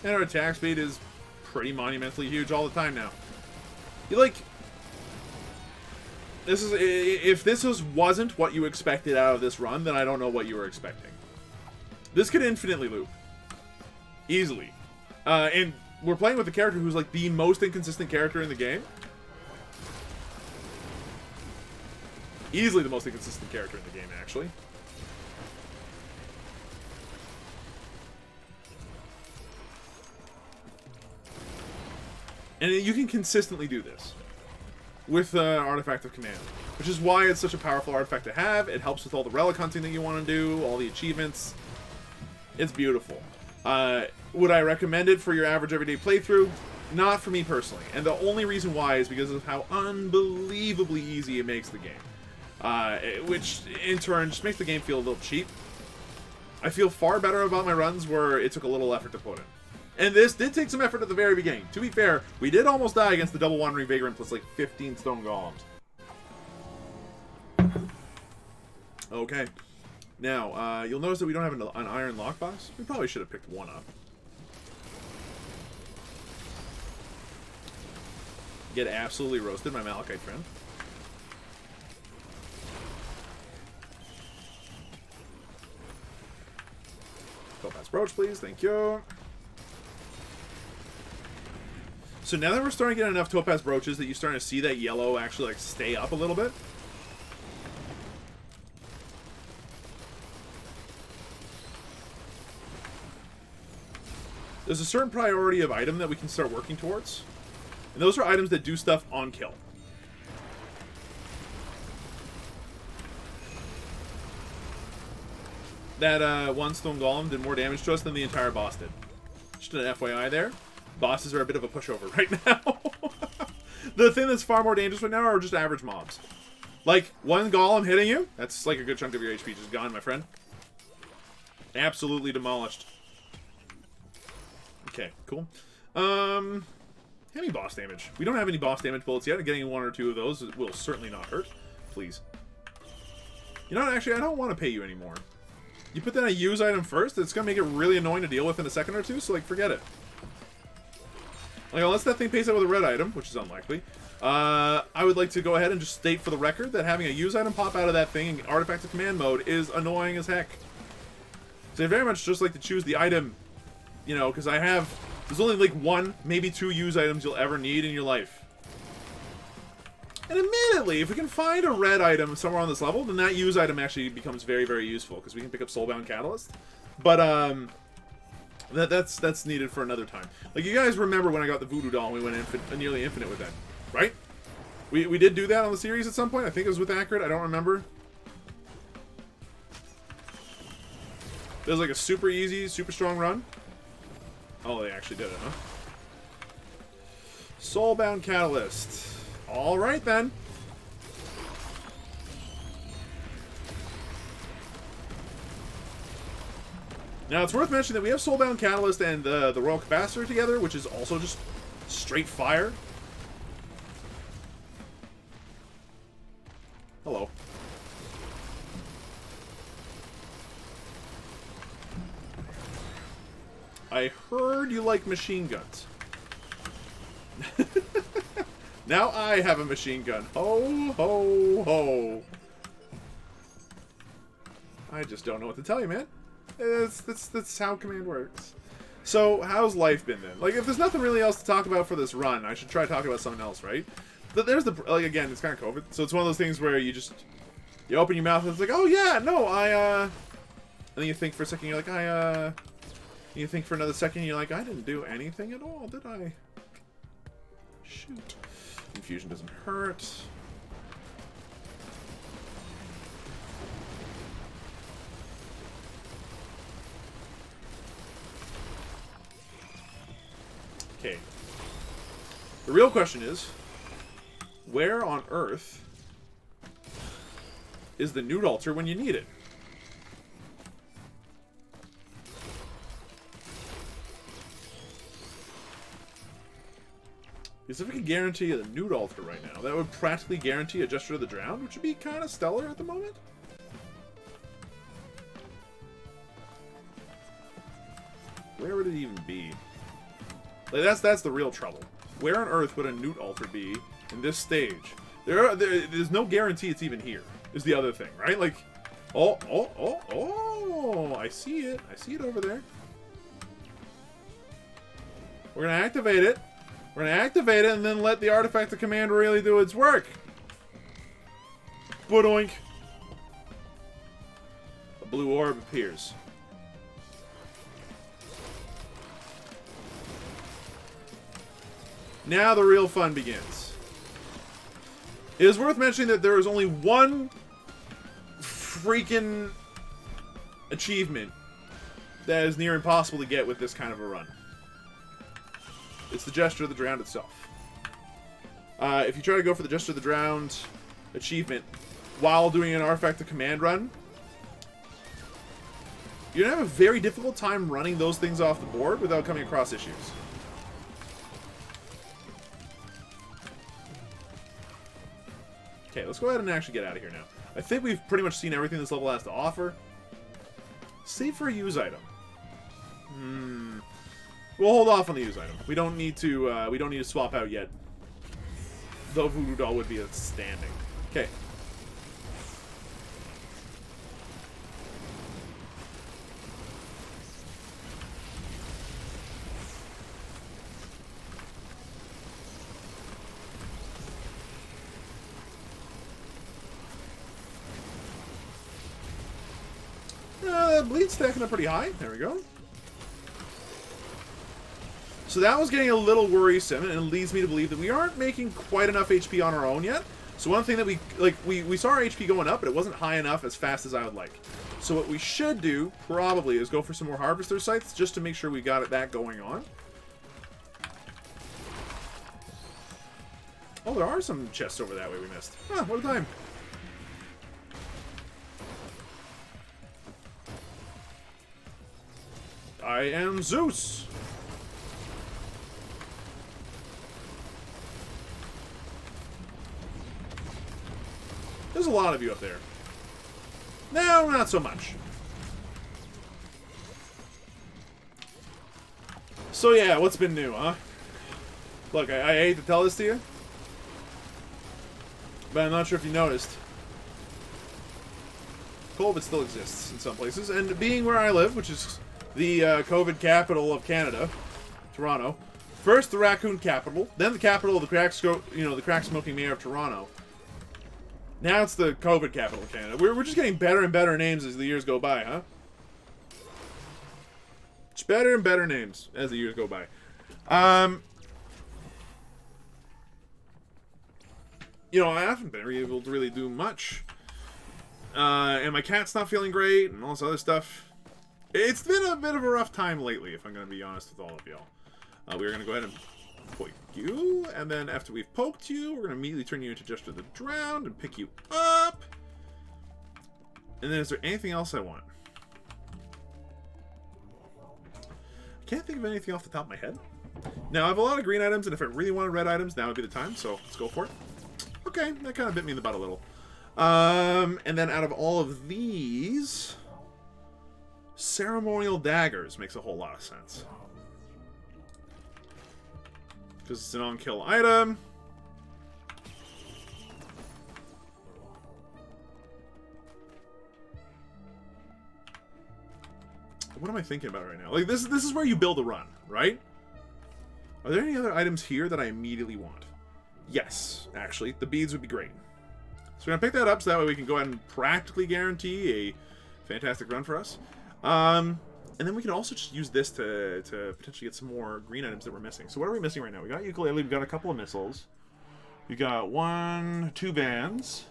And our attack speed is pretty monumentally huge all the time now. You like... This is... If this wasn't what you expected out of this run, then I don't know what you were expecting. This could infinitely loop. Easily. And we're playing with a character who's like the most inconsistent character in the game. Easily the most inconsistent character in the game, actually. And you can consistently do this with Artifact of Command, which is why it's such a powerful artifact to have. It helps with all the relic hunting that you want to do, all the achievements. It's beautiful. Would I recommend it for your average everyday playthrough? Not for me personally. And the only reason why is because of how unbelievably easy it makes the game. Which, in turn, just makes the game feel a little cheap. I feel far better about my runs where it took a little effort to put in. And this did take some effort at the very beginning. To be fair, we did almost die against the double Wandering Vagrant plus like 15 stone golems. Okay. Now, you'll notice that we don't have an iron lockbox. We probably should have picked one up. Get absolutely roasted, my Malachite friend. Topaz Brooch, please. Thank you. So now that we're starting to get enough Topaz Brooches that you're starting to see that yellow actually like stay up a little bit. There's a certain priority of item that we can start working towards. And those are items that do stuff on kill. That one Stone Golem did more damage to us than the entire boss did. Just an FYI there. Bosses are a bit of a pushover right now. The thing that's far more dangerous right now are just average mobs. Like, one Golem hitting you, that's like a good chunk of your HP just gone, my friend. Absolutely demolished. Okay, cool. Any boss damage. We don't have any boss damage bullets yet. Getting one or two of those will certainly not hurt. Please. You know what, actually, I don't want to pay you anymore. You put that in a use item first, it's going to make it really annoying to deal with in a second or two, so, like, forget it. Like, unless that thing pays out with a red item, which is unlikely, I would like to go ahead and just state for the record that having a use item pop out of that thing in Artifact of Command mode is annoying as heck. So I very much just like to choose the item, you know, because there's only like one, maybe two use items you'll ever need in your life. And admittedly, if we can find a red item somewhere on this level, then that use item actually becomes very, very useful, because we can pick up Soulbound Catalyst. But, that's needed for another time. Like, you guys remember when I got the Voodoo Doll and we went nearly infinite with that, right? We did do that on the series at some point. I think it was with Accurate. I don't remember. It was like a super easy, super strong run. Oh, they actually did it, huh? Soulbound Catalyst. Alright, then. Now, it's worth mentioning that we have Soulbound Catalyst and the Royal Capacitor together, which is also just straight fire. Hello. I heard you like machine guns. Now I have a machine gun. Ho, ho, ho. I just don't know what to tell you, man. That's how command works. So, how's life been then? Like, if there's nothing really else to talk about for this run, I should try talking about something else, right? But there's the, like, again, it's kind of COVID, so it's one of those things where you open your mouth and it's like, oh yeah, no, and then you think for a second, you're like, you think for another second, you're like, I didn't do anything at all, did I? Shoot. Infusion doesn't hurt. Okay. The real question is, where on Earth is the Nude Altar when you need it? Because if we could guarantee a Nude Altar right now, that would practically guarantee a Gesture of the Drowned, which would be kind of stellar at the moment. Where would it even be? Like, that's the real trouble. Where on Earth would a Nude Altar be in this stage? There's no guarantee it's even here, is the other thing, right? Like, oh, I see it. I see it over there. We're going to activate it. We're going to activate it and then let the Artifact of Command really do its work. Bodoink. A blue orb appears. Now the real fun begins. It is worth mentioning that there is only one freaking achievement that is near impossible to get with this kind of a run. It's the Gesture of the Drowned itself. If you try to go for the Gesture of the Drowned achievement while doing an Artifact of Command run, you're going to have a very difficult time running those things off the board without coming across issues. Okay, let's go ahead and actually get out of here now. I think we've pretty much seen everything this level has to offer. Save for a use item. We'll hold off on the use item. We don't need to swap out yet. Though Voodoo Doll would be outstanding. Okay. bleed stacking up pretty high. There we go. So that was getting a little worrisome, and it leads me to believe that we aren't making quite enough HP on our own yet. So one thing that we saw our HP going up, but it wasn't high enough as fast as I would like. So what we should do, probably, is go for some more Harvester Scythes, just to make sure we got that going on. Oh, there are some chests over that way we missed. Huh, what a time. I am Zeus. There's a lot of you up there. No, not so much. So yeah, what's been new, huh? Look, I hate to tell this to you, but I'm not sure if you noticed. COVID still exists in some places, and being where I live, which is the COVID capital of Canada, Toronto. First, the raccoon capital, then the capital of the crack smoking mayor of Toronto. Now it's the COVID capital of Canada. We're just getting better and better names as the years go by, huh? It's better and better names as the years go by. You know, I haven't been able to really do much. And my cat's not feeling great and all this other stuff. It's been a bit of a rough time lately, if I'm going to be honest with all of y'all. We're going to go ahead and poke you, and then after we've poked you, we're going to immediately turn you into Jester the Drowned and pick you up. And then is there anything else I want? I can't think of anything off the top of my head. Now, I have a lot of green items, and if I really wanted red items, now would be the time, so let's go for it. Okay, that kind of bit me in the butt a little. And then out of all of these, ceremonial daggers makes a whole lot of sense. Because it's an on-kill item. What am I thinking about right now? Like, this is where you build a run, right? Are there any other items here that I immediately want? Yes, actually. The beads would be great. So we're going to pick that up so that way we can go ahead and practically guarantee a fantastic run for us. And then we can also just use this to potentially get some more green items that we're missing. So what are we missing right now? We got ukulele, we've got a couple of missiles. We got 2 bands.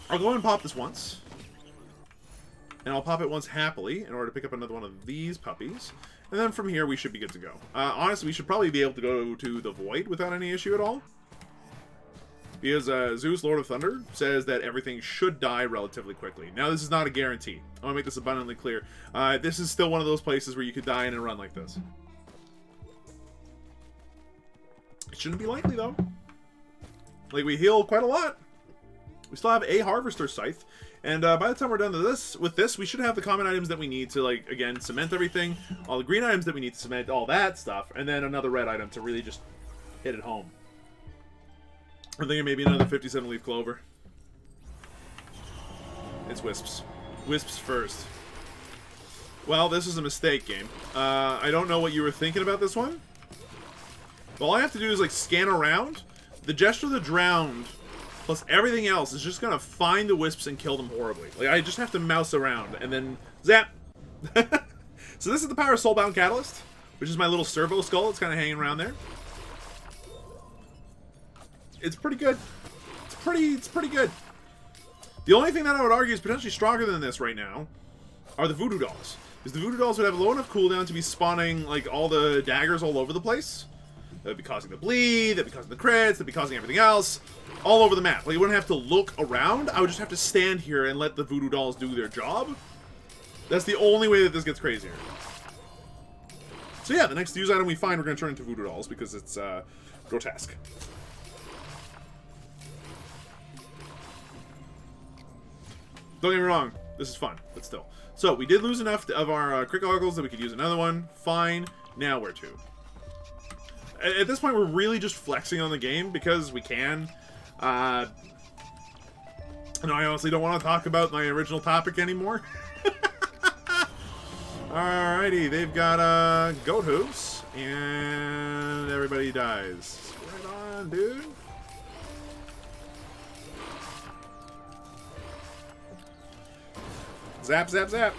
I'll go and pop this once. And I'll pop it once happily in order to pick up another one of these puppies. And then from here we should be good to go. Honestly, we should probably be able to go to the Void without any issue at all. Because Zeus, Lord of Thunder, says that everything should die relatively quickly. Now, this is not a guarantee. I want to make this abundantly clear. This is still one of those places where you could die in a run like this. It shouldn't be likely, though. Like, we heal quite a lot. We still have a Harvester Scythe. And by the time we're done with this, we should have the common items that we need to, like, again, cement everything. All the green items that we need to cement, all that stuff. And then another red item to really just hit it home. I'm thinking maybe another 57-leaf clover. It's wisps. Wisps first. Well, this is a mistake, game. I don't know what you were thinking about this one. All I have to do is, like, scan around. The Jester of the Drowned, plus everything else, is just gonna find the wisps and kill them horribly. Like, I just have to mouse around, and then zap! So this is the power of Soulbound Catalyst, which is my little servo skull. It's kind of hanging around there. It's pretty good. It's pretty good. The only thing that I would argue is potentially stronger than this right now are the voodoo dolls. Because the voodoo dolls would have low enough cooldown to be spawning, like, all the daggers all over the place. That would be causing the bleed, that would be causing the crits, that would be causing everything else. All over the map. Like, you wouldn't have to look around. I would just have to stand here and let the voodoo dolls do their job. That's the only way that this gets crazier. So yeah, the next use item we find, we're going to turn into voodoo dolls because it's grotesque. Don't get me wrong, this is fun, but still. So, we did lose enough of our crit goggles that we could use another one. Fine. Now where to? At this point, we're really just flexing on the game because we can. And I honestly don't want to talk about my original topic anymore. Alrighty, they've got goat hooves, and everybody dies. Right on, dude. Zap, zap, zap.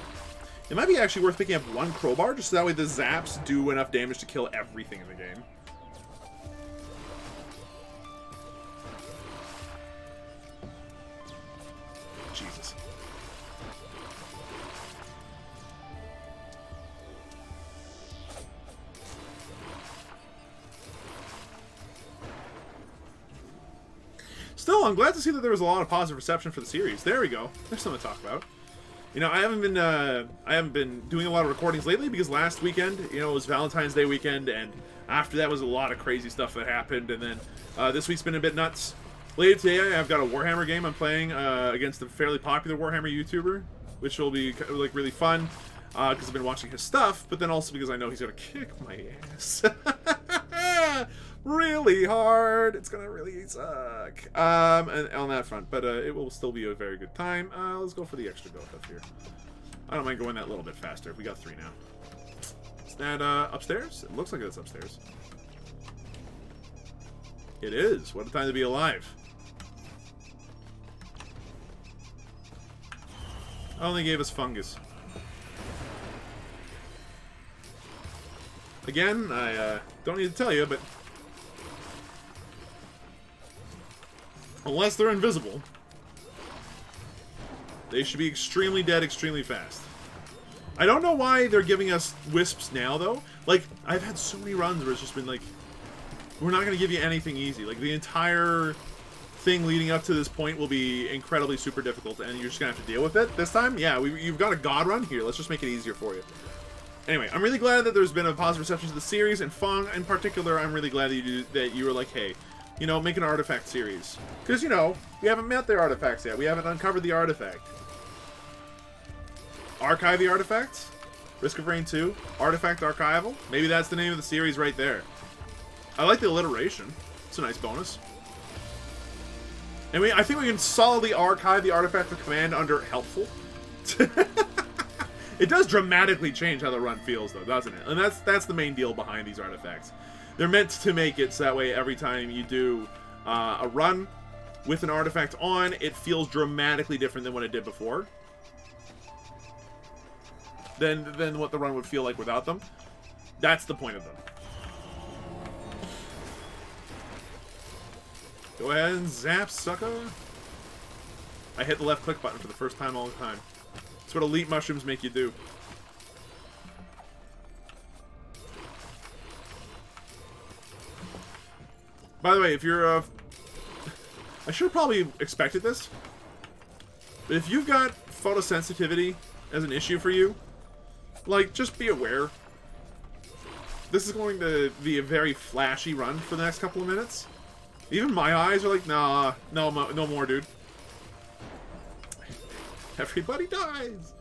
It might be actually worth picking up one crowbar, just so that way the zaps do enough damage to kill everything in the game. Jesus. Still, I'm glad to see that there was a lot of positive reception for the series. There we go. There's something to talk about. You know, I haven't been doing a lot of recordings lately because last weekend, you know, it was Valentine's Day weekend, and after that was a lot of crazy stuff that happened, and then this week's been a bit nuts. Later today, I've got a Warhammer game I'm playing against a fairly popular Warhammer YouTuber, which will be like really fun because I've been watching his stuff, but then also because I know he's gonna kick my ass. Really hard. It's gonna really suck. And on that front, but it will still be a very good time. Let's go for the extra build up here. I don't mind going that little bit faster. We got 3 now. Is that upstairs? It looks like it's upstairs. It is. What a time to be alive. Oh, they gave us fungus. Again, I don't need to tell you, but unless they're invisible, they should be extremely dead extremely fast. I don't know why they're giving us wisps now, though. Like, I've had so many runs where it's just been like, we're not going to give you anything easy. Like, the entire thing leading up to this point will be incredibly super difficult, and you're just going to have to deal with it. This time, yeah, you've got a god run here. Let's just make it easier for you. Anyway, I'm really glad that there's been a positive reception to the series, and Fong in particular, I'm really glad that you were like, hey, you know, make an artifact series. Because, you know, we haven't met their artifacts yet. We haven't uncovered the artifact. Archive the artifacts? Risk of Rain 2? Artifact Archival? Maybe that's the name of the series right there. I like the alliteration. It's a nice bonus. And I think we can solidly archive the Artifact of Command under Helpful. It does dramatically change how the run feels, though, doesn't it? And that's the main deal behind these artifacts. They're meant to make it so that way every time you do a run with an artifact on, it feels dramatically different than what it did before. Than what the run would feel like without them. That's the point of them. Go ahead and zap, sucker. I hit the left click button for the first time all the time. That's what elite mushrooms make you do. By the way, if you're I should have probably expected this, but if you've got photosensitivity as an issue for you, like, just be aware. This is going to be a very flashy run for the next couple of minutes. Even my eyes are like, nah, no more, dude. Everybody dies.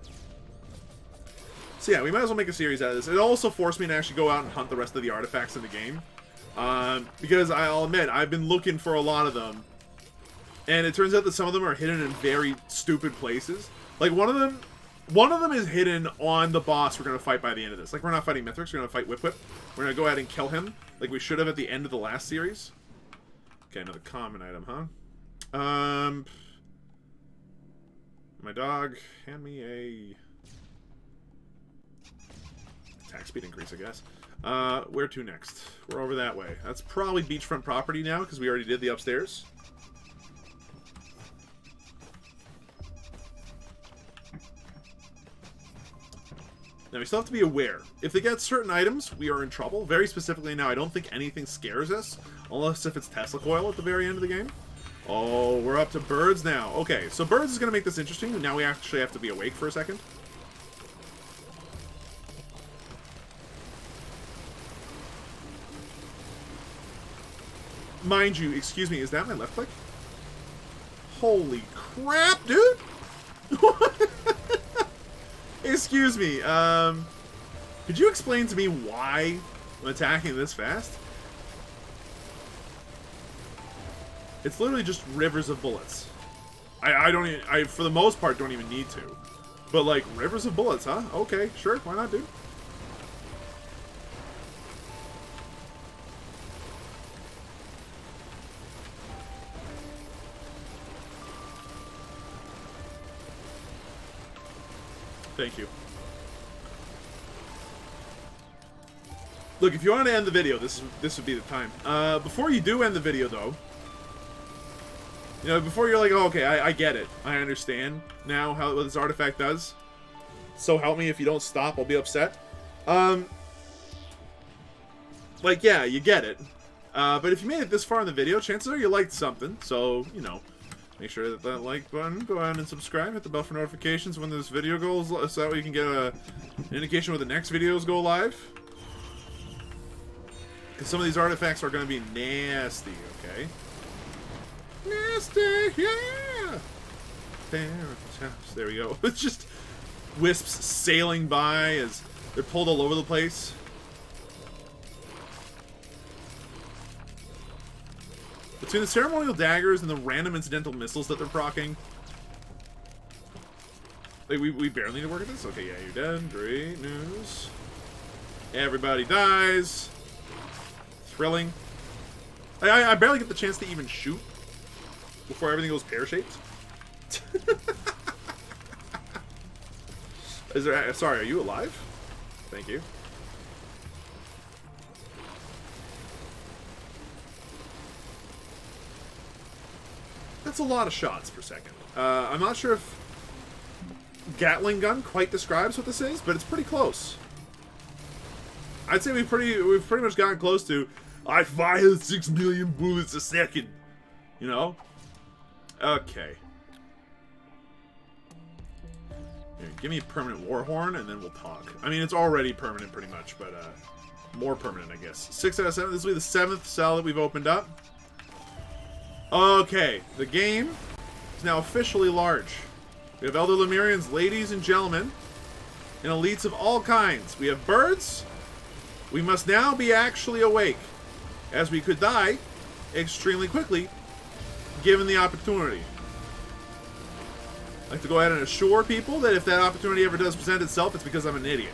So yeah, we might as well make a series out of this. It also forced me to actually go out and hunt the rest of the artifacts in the game. Because I'll admit, I've been looking for a lot of them. And it turns out that some of them are hidden in very stupid places. Like, one of them is hidden on the boss we're going to fight by the end of this. Like, we're not fighting Mithrix, we're going to fight Whip Whip. We're going to go ahead and kill him, like we should have at the end of the last series. Okay, another common item, huh? My dog, hand me a attack speed increase, I guess. Where to next? We're over that way. That's probably beachfront property now, because we already did the upstairs. Now, we still have to be aware. If they get certain items, we are in trouble. Very specifically now, I don't think anything scares us, unless if it's Tesla Coil at the very end of the game. Oh, we're up to birds now. Okay, so birds is going to make this interesting. Now we actually have to be awake for a second. Mind you, excuse me, is that my left click? Holy crap, dude! Excuse me, could you explain to me why I'm attacking this fast? It's literally just rivers of bullets. I don't even, for the most part, don't even need to. But, like, rivers of bullets, huh? Okay, sure, why not, dude? Thank you. Look, if you want to end the video, this would be the time. Before you do end the video, though, you know, before you're like, oh, okay, I get it. I understand now what this artifact does. So help me, if you don't stop, I'll be upset. Like, yeah, you get it. But if you made it this far in the video, chances are you liked something. So, you know, make sure to hit that like button, go ahead and subscribe, hit the bell for notifications when this video goes, so that way you can get an indication when the next videos go live. Because some of these artifacts are going to be nasty, okay? Nasty, yeah! There we go. It's just wisps sailing by as they're pulled all over the place. Between the ceremonial daggers and the random incidental missiles that they're proccing. Like, we barely need to work at this? Okay, yeah, you're dead. Great news. Everybody dies. Thrilling. I barely get the chance to even shoot before everything goes pear-shaped. Is there... Sorry, are you alive? Thank you. That's a lot of shots per second. I'm not sure if Gatling gun quite describes what this is, but it's pretty close. I'd say we've pretty much gotten close to I fire 6 million bullets a second. You know? Okay. Here, give me a permanent war horn and then we'll talk. I mean, it's already permanent pretty much, but more permanent, I guess. 6 out of 7. This will be the 7th cell that we've opened up. Okay, the game is now officially large. We have Elder Lemurians, ladies and gentlemen, and elites of all kinds. We have birds. We must now be actually awake, as we could die extremely quickly, given the opportunity. I'd like to go ahead and assure people that if that opportunity ever does present itself, it's because I'm an idiot.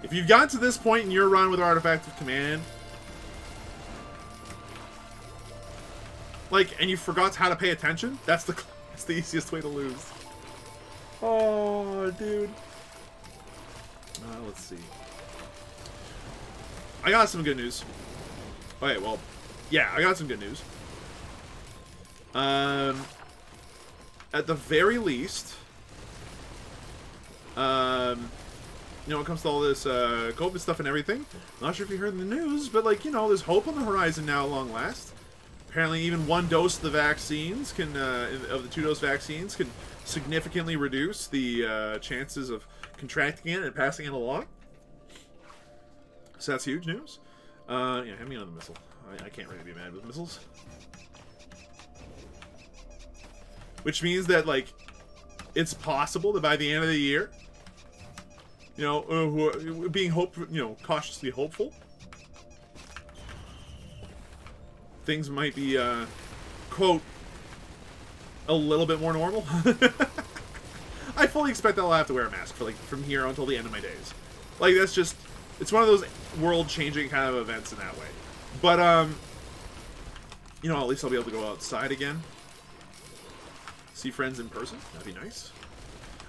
If you've gotten to this point in your run with Artifact of Command, like, and you forgot how to pay attention, that's the easiest way to lose. Oh, dude. Let's see. I got some good news. Okay, well, yeah, I got some good news. At the very least, you know, when it comes to all this COVID stuff and everything, I'm not sure if you heard in the news, but, like, you know, there's hope on the horizon now at long last. Apparently, even 1 dose of the vaccines can, of the 2-dose vaccines, can significantly reduce the chances of contracting it and passing it along. So that's huge news. Yeah, hand me another missile. I can't really be mad with missiles. Which means that, like, it's possible that by the end of the year, you know, being cautiously hopeful, things might be, quote, a little bit more normal. I fully expect that I'll have to wear a mask for, like, from here until the end of my days. Like, that's just, it's one of those world-changing kind of events in that way. But, you know, at least I'll be able to go outside again. See friends in person. That'd be nice.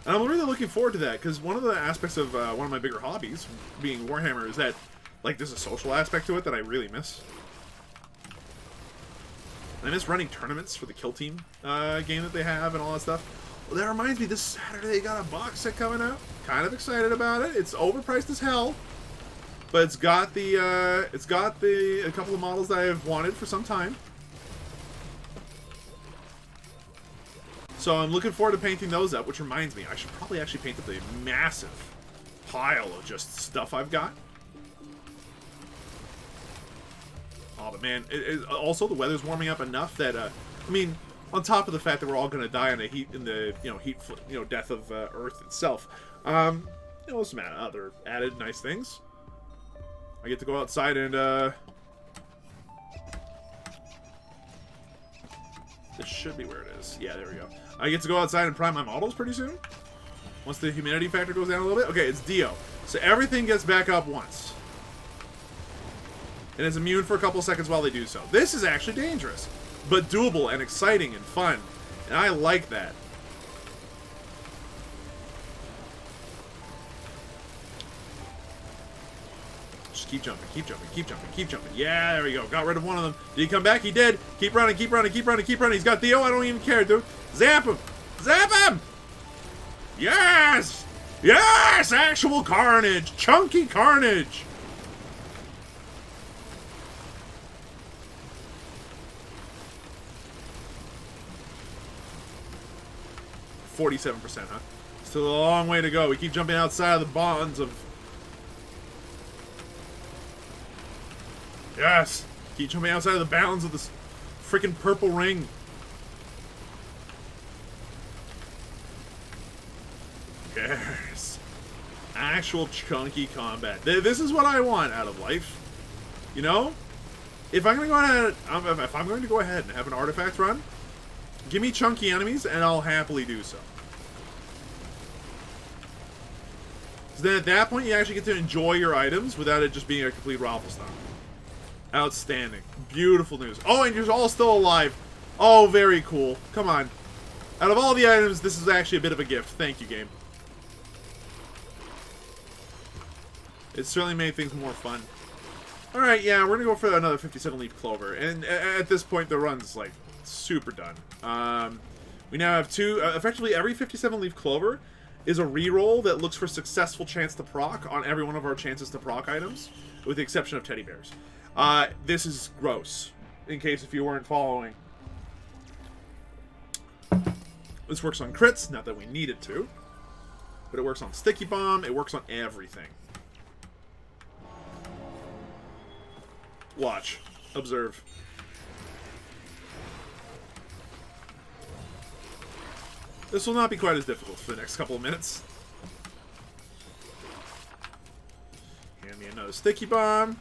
And I'm really looking forward to that, because one of the aspects of one of my bigger hobbies, being Warhammer, is that, like, there's a social aspect to it that I really miss. I miss running tournaments for the Kill Team game that they have and all that stuff. Well, that reminds me, this Saturday they got a box set coming out. Kind of excited about it. It's overpriced as hell, but it's got a couple of models that I've wanted for some time. So I'm looking forward to painting those up, which reminds me, I should probably actually paint up the massive pile of just stuff I've got. Oh, but man, also the weather's warming up enough that, I mean, on top of the fact that we're all going to die in the death of Earth itself, you know, some other added nice things. I get to go outside and, this should be where it is. Yeah, there we go. I get to go outside and prime my models pretty soon. Once the humidity factor goes down a little bit. Okay, it's Dio. So everything gets back up once. And is immune for a couple seconds while they do so. This is actually dangerous, but doable and exciting and fun. And I like that. Just keep jumping, keep jumping, keep jumping, keep jumping. Yeah, there we go. Got rid of one of them. Did he come back? He did. Keep running, keep running, keep running, keep running. He's got Theo. I don't even care, dude. Zap him. Zap him. Yes. Yes. Actual carnage. Chunky carnage. %, huh? Still a long way to go. We keep jumping outside of the bonds of... Yes! Keep jumping outside of the bounds of this freaking purple ring. Yes! Actual chunky combat. This is what I want out of life. You know? If I'm going to go ahead... If I'm going to go ahead and have an artifact run, give me chunky enemies, and I'll happily do so. So then at that point, you actually get to enjoy your items without it just being a complete raffle stop. Outstanding. Beautiful news. Oh, and you're all still alive. Oh, very cool. Come on. Out of all the items, this is actually a bit of a gift. Thank you, game. It certainly made things more fun. Alright, yeah, we're going to go for another 57-leaf clover. And at this point, the run's, like, super done. We now have two... effectively, every 57-leaf clover is a reroll that looks for successful chance to proc on every one of our chances to proc items, with the exception of teddy bears. This is gross, in case if you weren't following. This works on crits, not that we need it to, but it works on sticky bomb, it works on everything. Watch. Observe. This will not be quite as difficult for the next couple of minutes. Hand me another sticky bomb.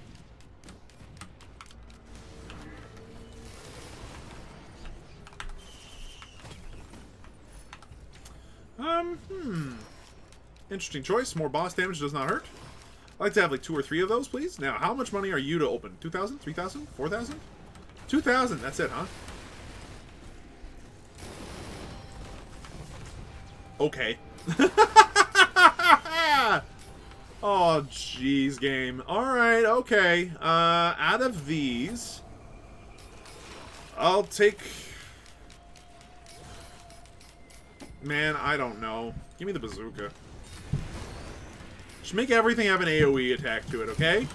Interesting choice. More boss damage does not hurt. I'd like to have like 2 or 3 of those, please. Now, how much money are you to open? 2,000? 3,000? 4,000? 2,000. That's it, huh? Okay. Oh, jeez, game. Alright, okay. Out of these, I'll take... Man, I don't know. Give me the bazooka. Just make everything have an AoE attack to it, okay?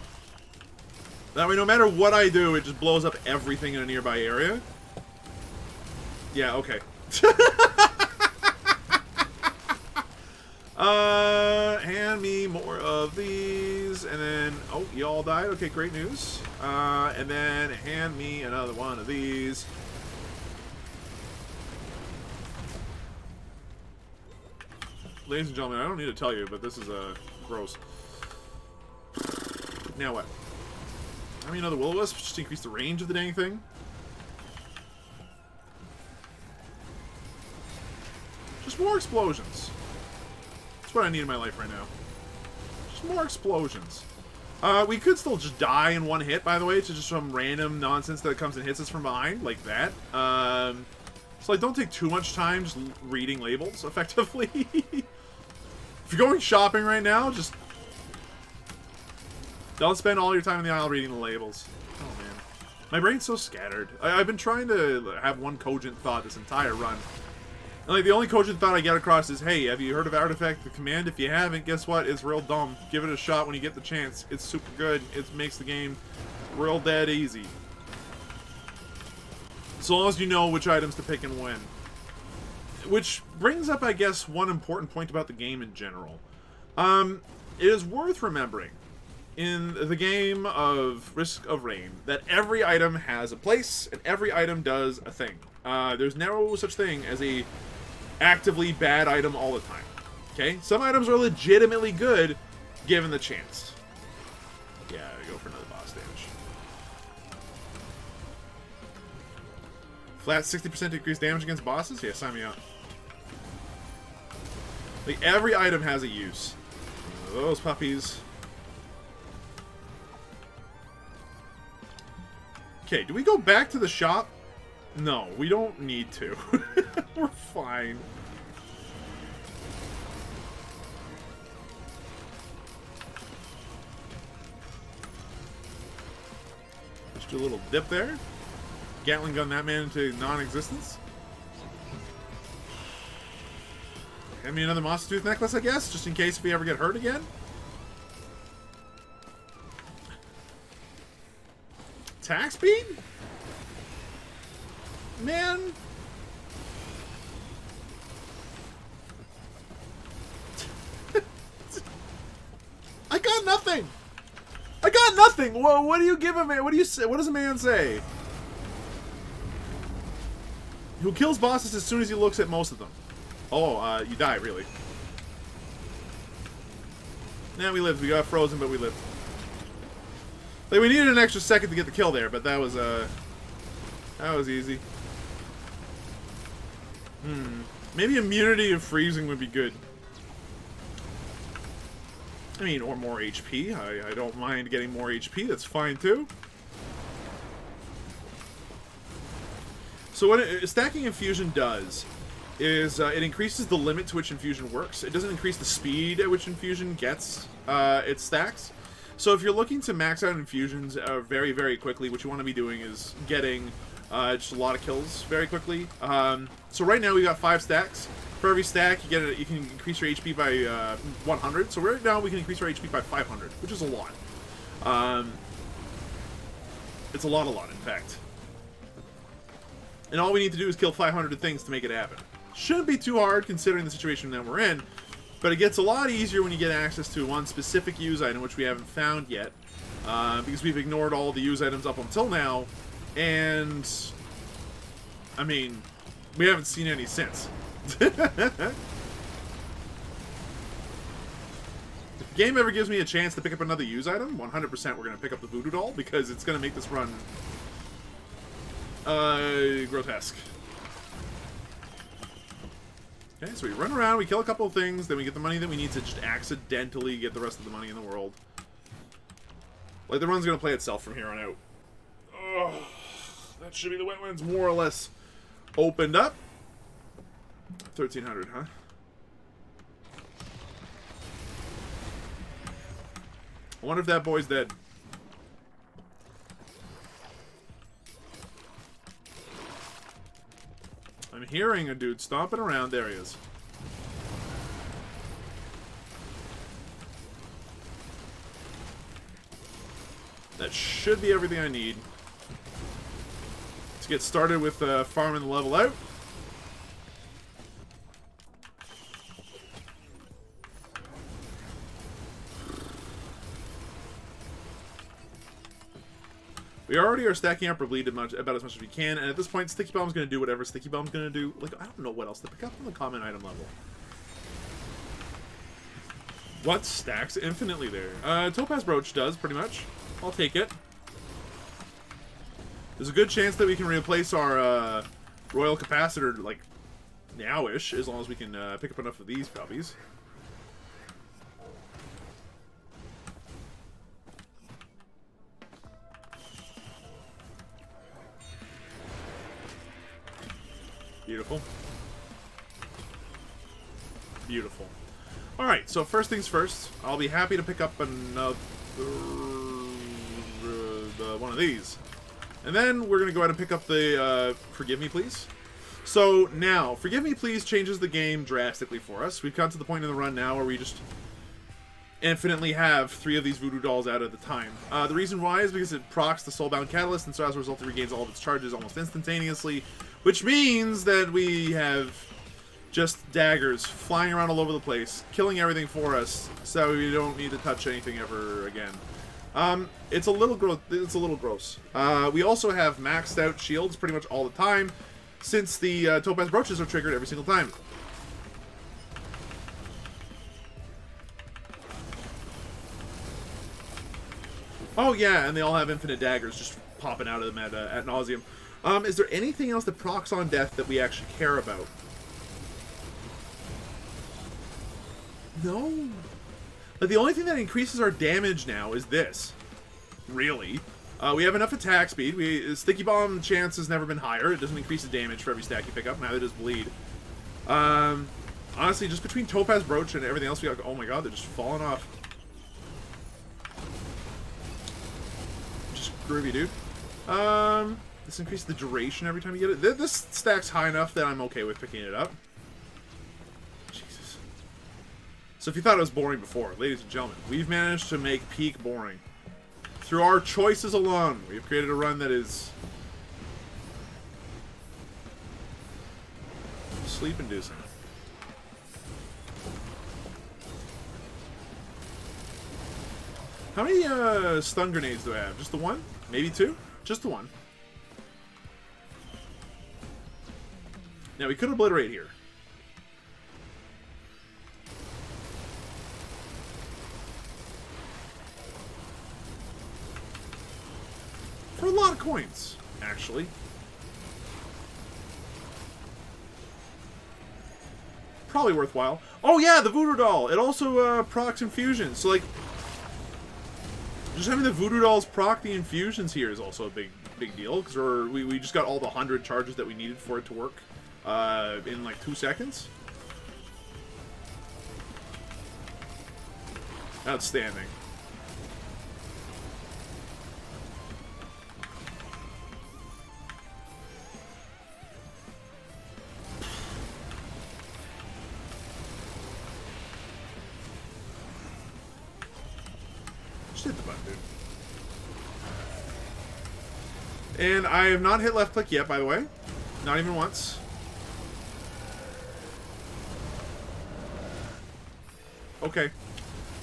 That way, no matter what I do, it just blows up everything in a nearby area. Yeah, okay. Hand me more of these, and then... Oh, you all died? Okay, great news. And then hand me another one of these. Ladies and gentlemen, I don't need to tell you, but this is, gross. Now what? I mean, another will-o-wisp, just to increase the range of the dang thing. Just more explosions. That's what I need in my life right now. Just more explosions. We could still just die in one hit, by the way, to just some random nonsense that comes and hits us from behind, like that. So, like, don't take too much time just reading labels, effectively. If you're going shopping right now, just don't spend all your time in the aisle reading the labels. Oh, man. My brain's so scattered. I've been trying to have one cogent thought this entire run. And, like, the only cogent thought I get across is, hey, have you heard of Artifact the Command? If you haven't, guess what? It's real dumb. Give it a shot when you get the chance. It's super good. It makes the game real dead easy. So long as you know which items to pick and when. Which brings up, I guess, one important point about the game in general. It is worth remembering in the game of Risk of Rain that every item has a place and every item does a thing. There's no such thing as a actively bad item all the time. Okay? Some items are legitimately good given the chance. Yeah, I go for another boss damage. Flat 60% increased damage against bosses? Yeah, sign me up. Like, every item has a use. Those puppies. Okay, do we go back to the shop? No, we don't need to. We're fine. Do a little dip there. Gatling gun that man into non-existence. Hand me another monster tooth necklace, I guess, just in case if we ever get hurt again. Attack speed? Man. I got nothing. I got nothing. Whoa, what do you give a man? What do you say? What does a man say? Who kills bosses as soon as he looks at most of them? Oh, you die, really. Nah, we lived. We got frozen, but we lived. Like, we needed an extra second to get the kill there, but that was easy. Maybe immunity of freezing would be good. I mean, or more HP. I don't mind getting more HP. That's fine, too. So what stacking Infusion does is it increases the limit to which Infusion works. It doesn't increase the speed at which Infusion gets its stacks. So if you're looking to max out Infusions very, very quickly, what you want to be doing is getting just a lot of kills very quickly. So right now we got 5 stacks. For every stack, you can increase your HP by 100. So right now we can increase our HP by 500, which is a lot. It's a lot, in fact. And all we need to do is kill 500 things to make it happen. Shouldn't be too hard considering the situation that we're in, but it gets a lot easier when you get access to one specific use item, which we haven't found yet, because we've ignored all the use items up until now, and, I mean, we haven't seen any since. If the game ever gives me a chance to pick up another use item, 100% we're going to pick up the Voodoo Doll, because it's going to make this run grotesque. Okay, so we run around, we kill a couple of things, then we get the money that we need to just accidentally get the rest of the money in the world. Like, the run's gonna play itself from here on out. Oh, that should be the wetlands more or less opened up. 1300, huh? I wonder if that boy's dead. I'm hearing a dude stomping around. There he is. That should be everything I need to get started with farming the level out. We already are stacking up our bleed about as much as we can, and at this point, Sticky Bomb's going to do whatever Sticky Bomb's going to do. Like, I don't know what else to pick up on the common item level. What stacks infinitely there? Topaz Brooch does, pretty much. I'll take it. There's a good chance that we can replace our Royal Capacitor, like, now-ish, as long as we can pick up enough of these puppies. Beautiful. Beautiful. Alright, so first things first, I'll be happy to pick up another one of these. And then we're going to go ahead and pick up the Forgive Me Please. So now, Forgive Me Please changes the game drastically for us. We've come to the point in the run now where we just infinitely have 3 of these Voodoo Dolls out at a time. The reason why is because it procs the Soulbound Catalyst, and so as a result it regains all of its charges almost instantaneously, which means that we have just daggers flying around all over the place, killing everything for us, so we don't need to touch anything ever again. It's a little gross. We also have maxed out shields pretty much all the time, since the Topaz Brooches are triggered every single time. Oh yeah, and they all have infinite daggers just popping out of them at nauseum. Is there anything else that procs on death that we actually care about? No. Like, the only thing that increases our damage now is this. Really. We have enough attack speed. Sticky Bomb chance has never been higher. It doesn't increase the damage for every stack you pick up. Neither does Bleed. Honestly, just between Topaz Brooch and everything else we got... Oh my god, they're just falling off. Just groovy, dude. This increases the duration every time you get it. This stacks high enough that I'm okay with picking it up. Jesus. So if you thought it was boring before, ladies and gentlemen, we've managed to make peak boring. Through our choices alone, we've created a run that is sleep-inducing. How many stun grenades do I have? Just the one? Maybe two? Just the one. Now, we could obliterate here. For a lot of coins, actually. Probably worthwhile. Oh yeah, the Voodoo Doll! It also procs infusions. So, like, just having the Voodoo Dolls proc the infusions here is also a big deal. Because we just got all the 100 charges that we needed for it to work in, like, 2 seconds. Outstanding. Just hit the button, dude. And I have not hit left click yet, by the way. Not even once. Okay.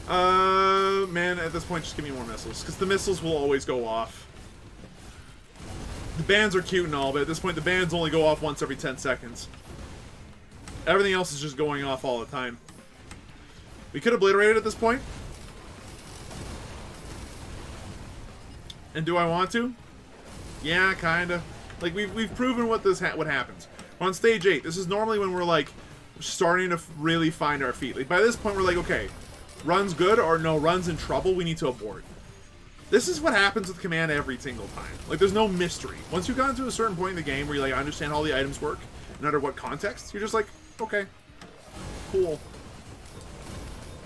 Man, at this point, just give me more missiles. Because the missiles will always go off. The bands are cute and all, but at this point, the bands only go off once every 10 seconds. Everything else is just going off all the time. We could obliterate it at this point. And do I want to? Yeah, kinda. Like, we've proven what what happens. We're on stage 8. This is normally when we're, like, starting to really find our feet. Like, by this point, we're like, okay, run's good, or no, run's in trouble, we need to abort. This is what happens with command every single time. Like, there's no mystery. Once you've gotten to a certain point in the game where you, like, understand how all the items work, no matter what context, you're just like, okay, cool.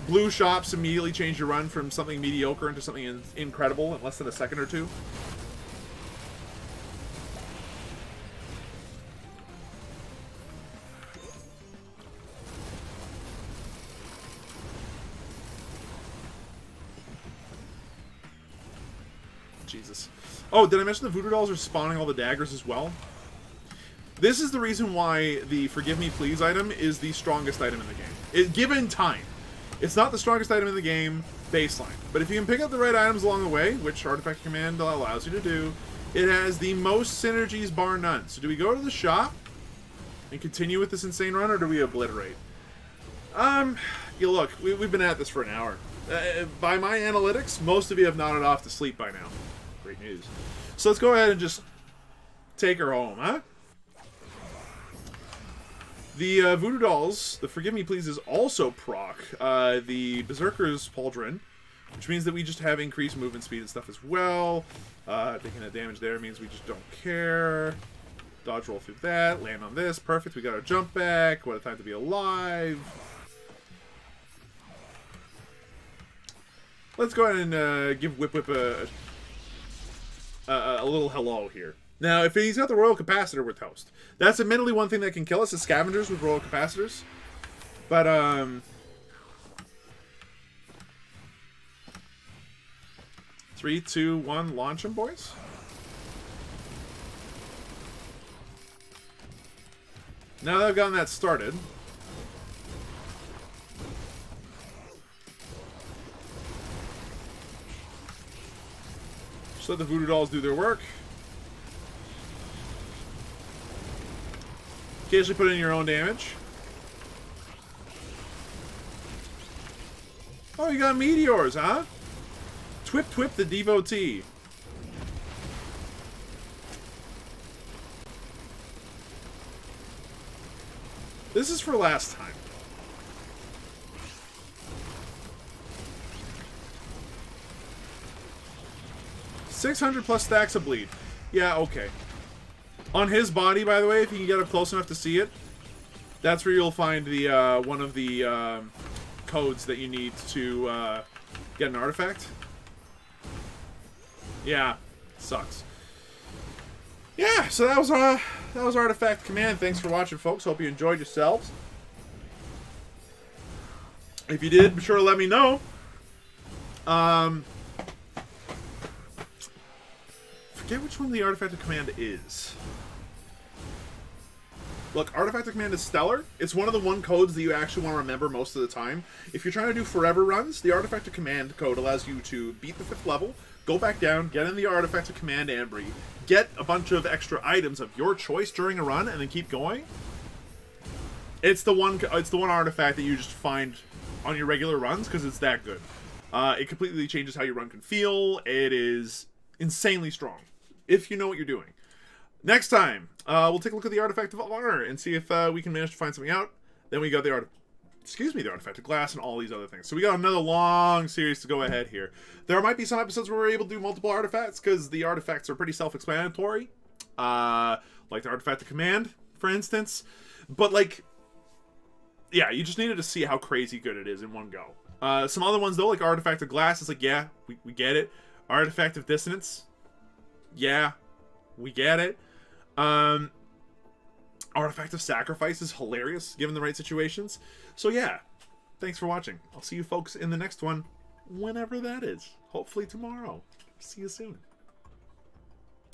Blue shops immediately change your run from something mediocre into something incredible in less than a second or two. Jesus. Oh, did I mention the Voodoo Dolls are spawning all the daggers as well? This is the reason why the Forgive Me Please item is the strongest item in the game. Given time. It's not the strongest item in the game, baseline. But if you can pick up the right items along the way, which Artifact Command allows you to do, it has the most synergies bar none. So do we go to the shop and continue with this insane run, or do we obliterate? You look, we've been at this for an hour. By my analytics, most of you have nodded off to sleep by now. Great news. So let's go ahead and just take her home, huh? The Voodoo Dolls, the Forgive Me Please, is also proc the Berserker's Pauldron, which means that we just have increased movement speed and stuff as well. Taking that damage there means we just don't care. Dodge roll through that, land on this, perfect. We got our jump back. What a time to be alive. Let's go ahead and give Whip Whip a little hello here. Now, if he's got the Royal Capacitor, we're toast. That's admittedly one thing that can kill us, is Scavengers with Royal Capacitors. But, 3, 2, 1, launch them, boys. Now that I've gotten that started, just let the Voodoo Dolls do their work. Occasionally put in your own damage. Oh, you got meteors, huh? Twip Twip the devotee. This is for last time. +600 stacks of bleed. Yeah, okay. On his body, by the way, if you can get up close enough to see it, that's where you'll find the one of the codes that you need to get an artifact. Yeah, sucks. Yeah, so that was Artifact Command. Thanks for watching, folks. Hope you enjoyed yourselves. If you did, be sure to let me know. Forget which one the Artifact Command is. Look, Artifact Command is stellar. It's one of the one codes that you actually want to remember most of the time. If you're trying to do forever runs, the Artifact Command code allows you to beat the 5th level, go back down, get in the Artifact Command Ambry, get a bunch of extra items of your choice during a run, and then keep going. It's the one artifact that you just find on your regular runs because it's that good. It completely changes how your run can feel. It is insanely strong if you know what you're doing. Next time, we'll take a look at the Artifact of Honor and see if we can manage to find something out. Then we got the Artifact of Glass and all these other things. So we got another long series to go ahead here. There might be some episodes where we're able to do multiple artifacts because the artifacts are pretty self-explanatory. Like the Artifact of Command, for instance. But like, yeah, you just needed to see how crazy good it is in one go. Some other ones though, like Artifact of Glass, is like, yeah, we get it. Artifact of Dissonance, yeah, we get it. Artifact of Sacrifice is hilarious given the right situations. So yeah, thanks for watching. I'll see you folks in the next one, whenever that is. Hopefully tomorrow. See you soon.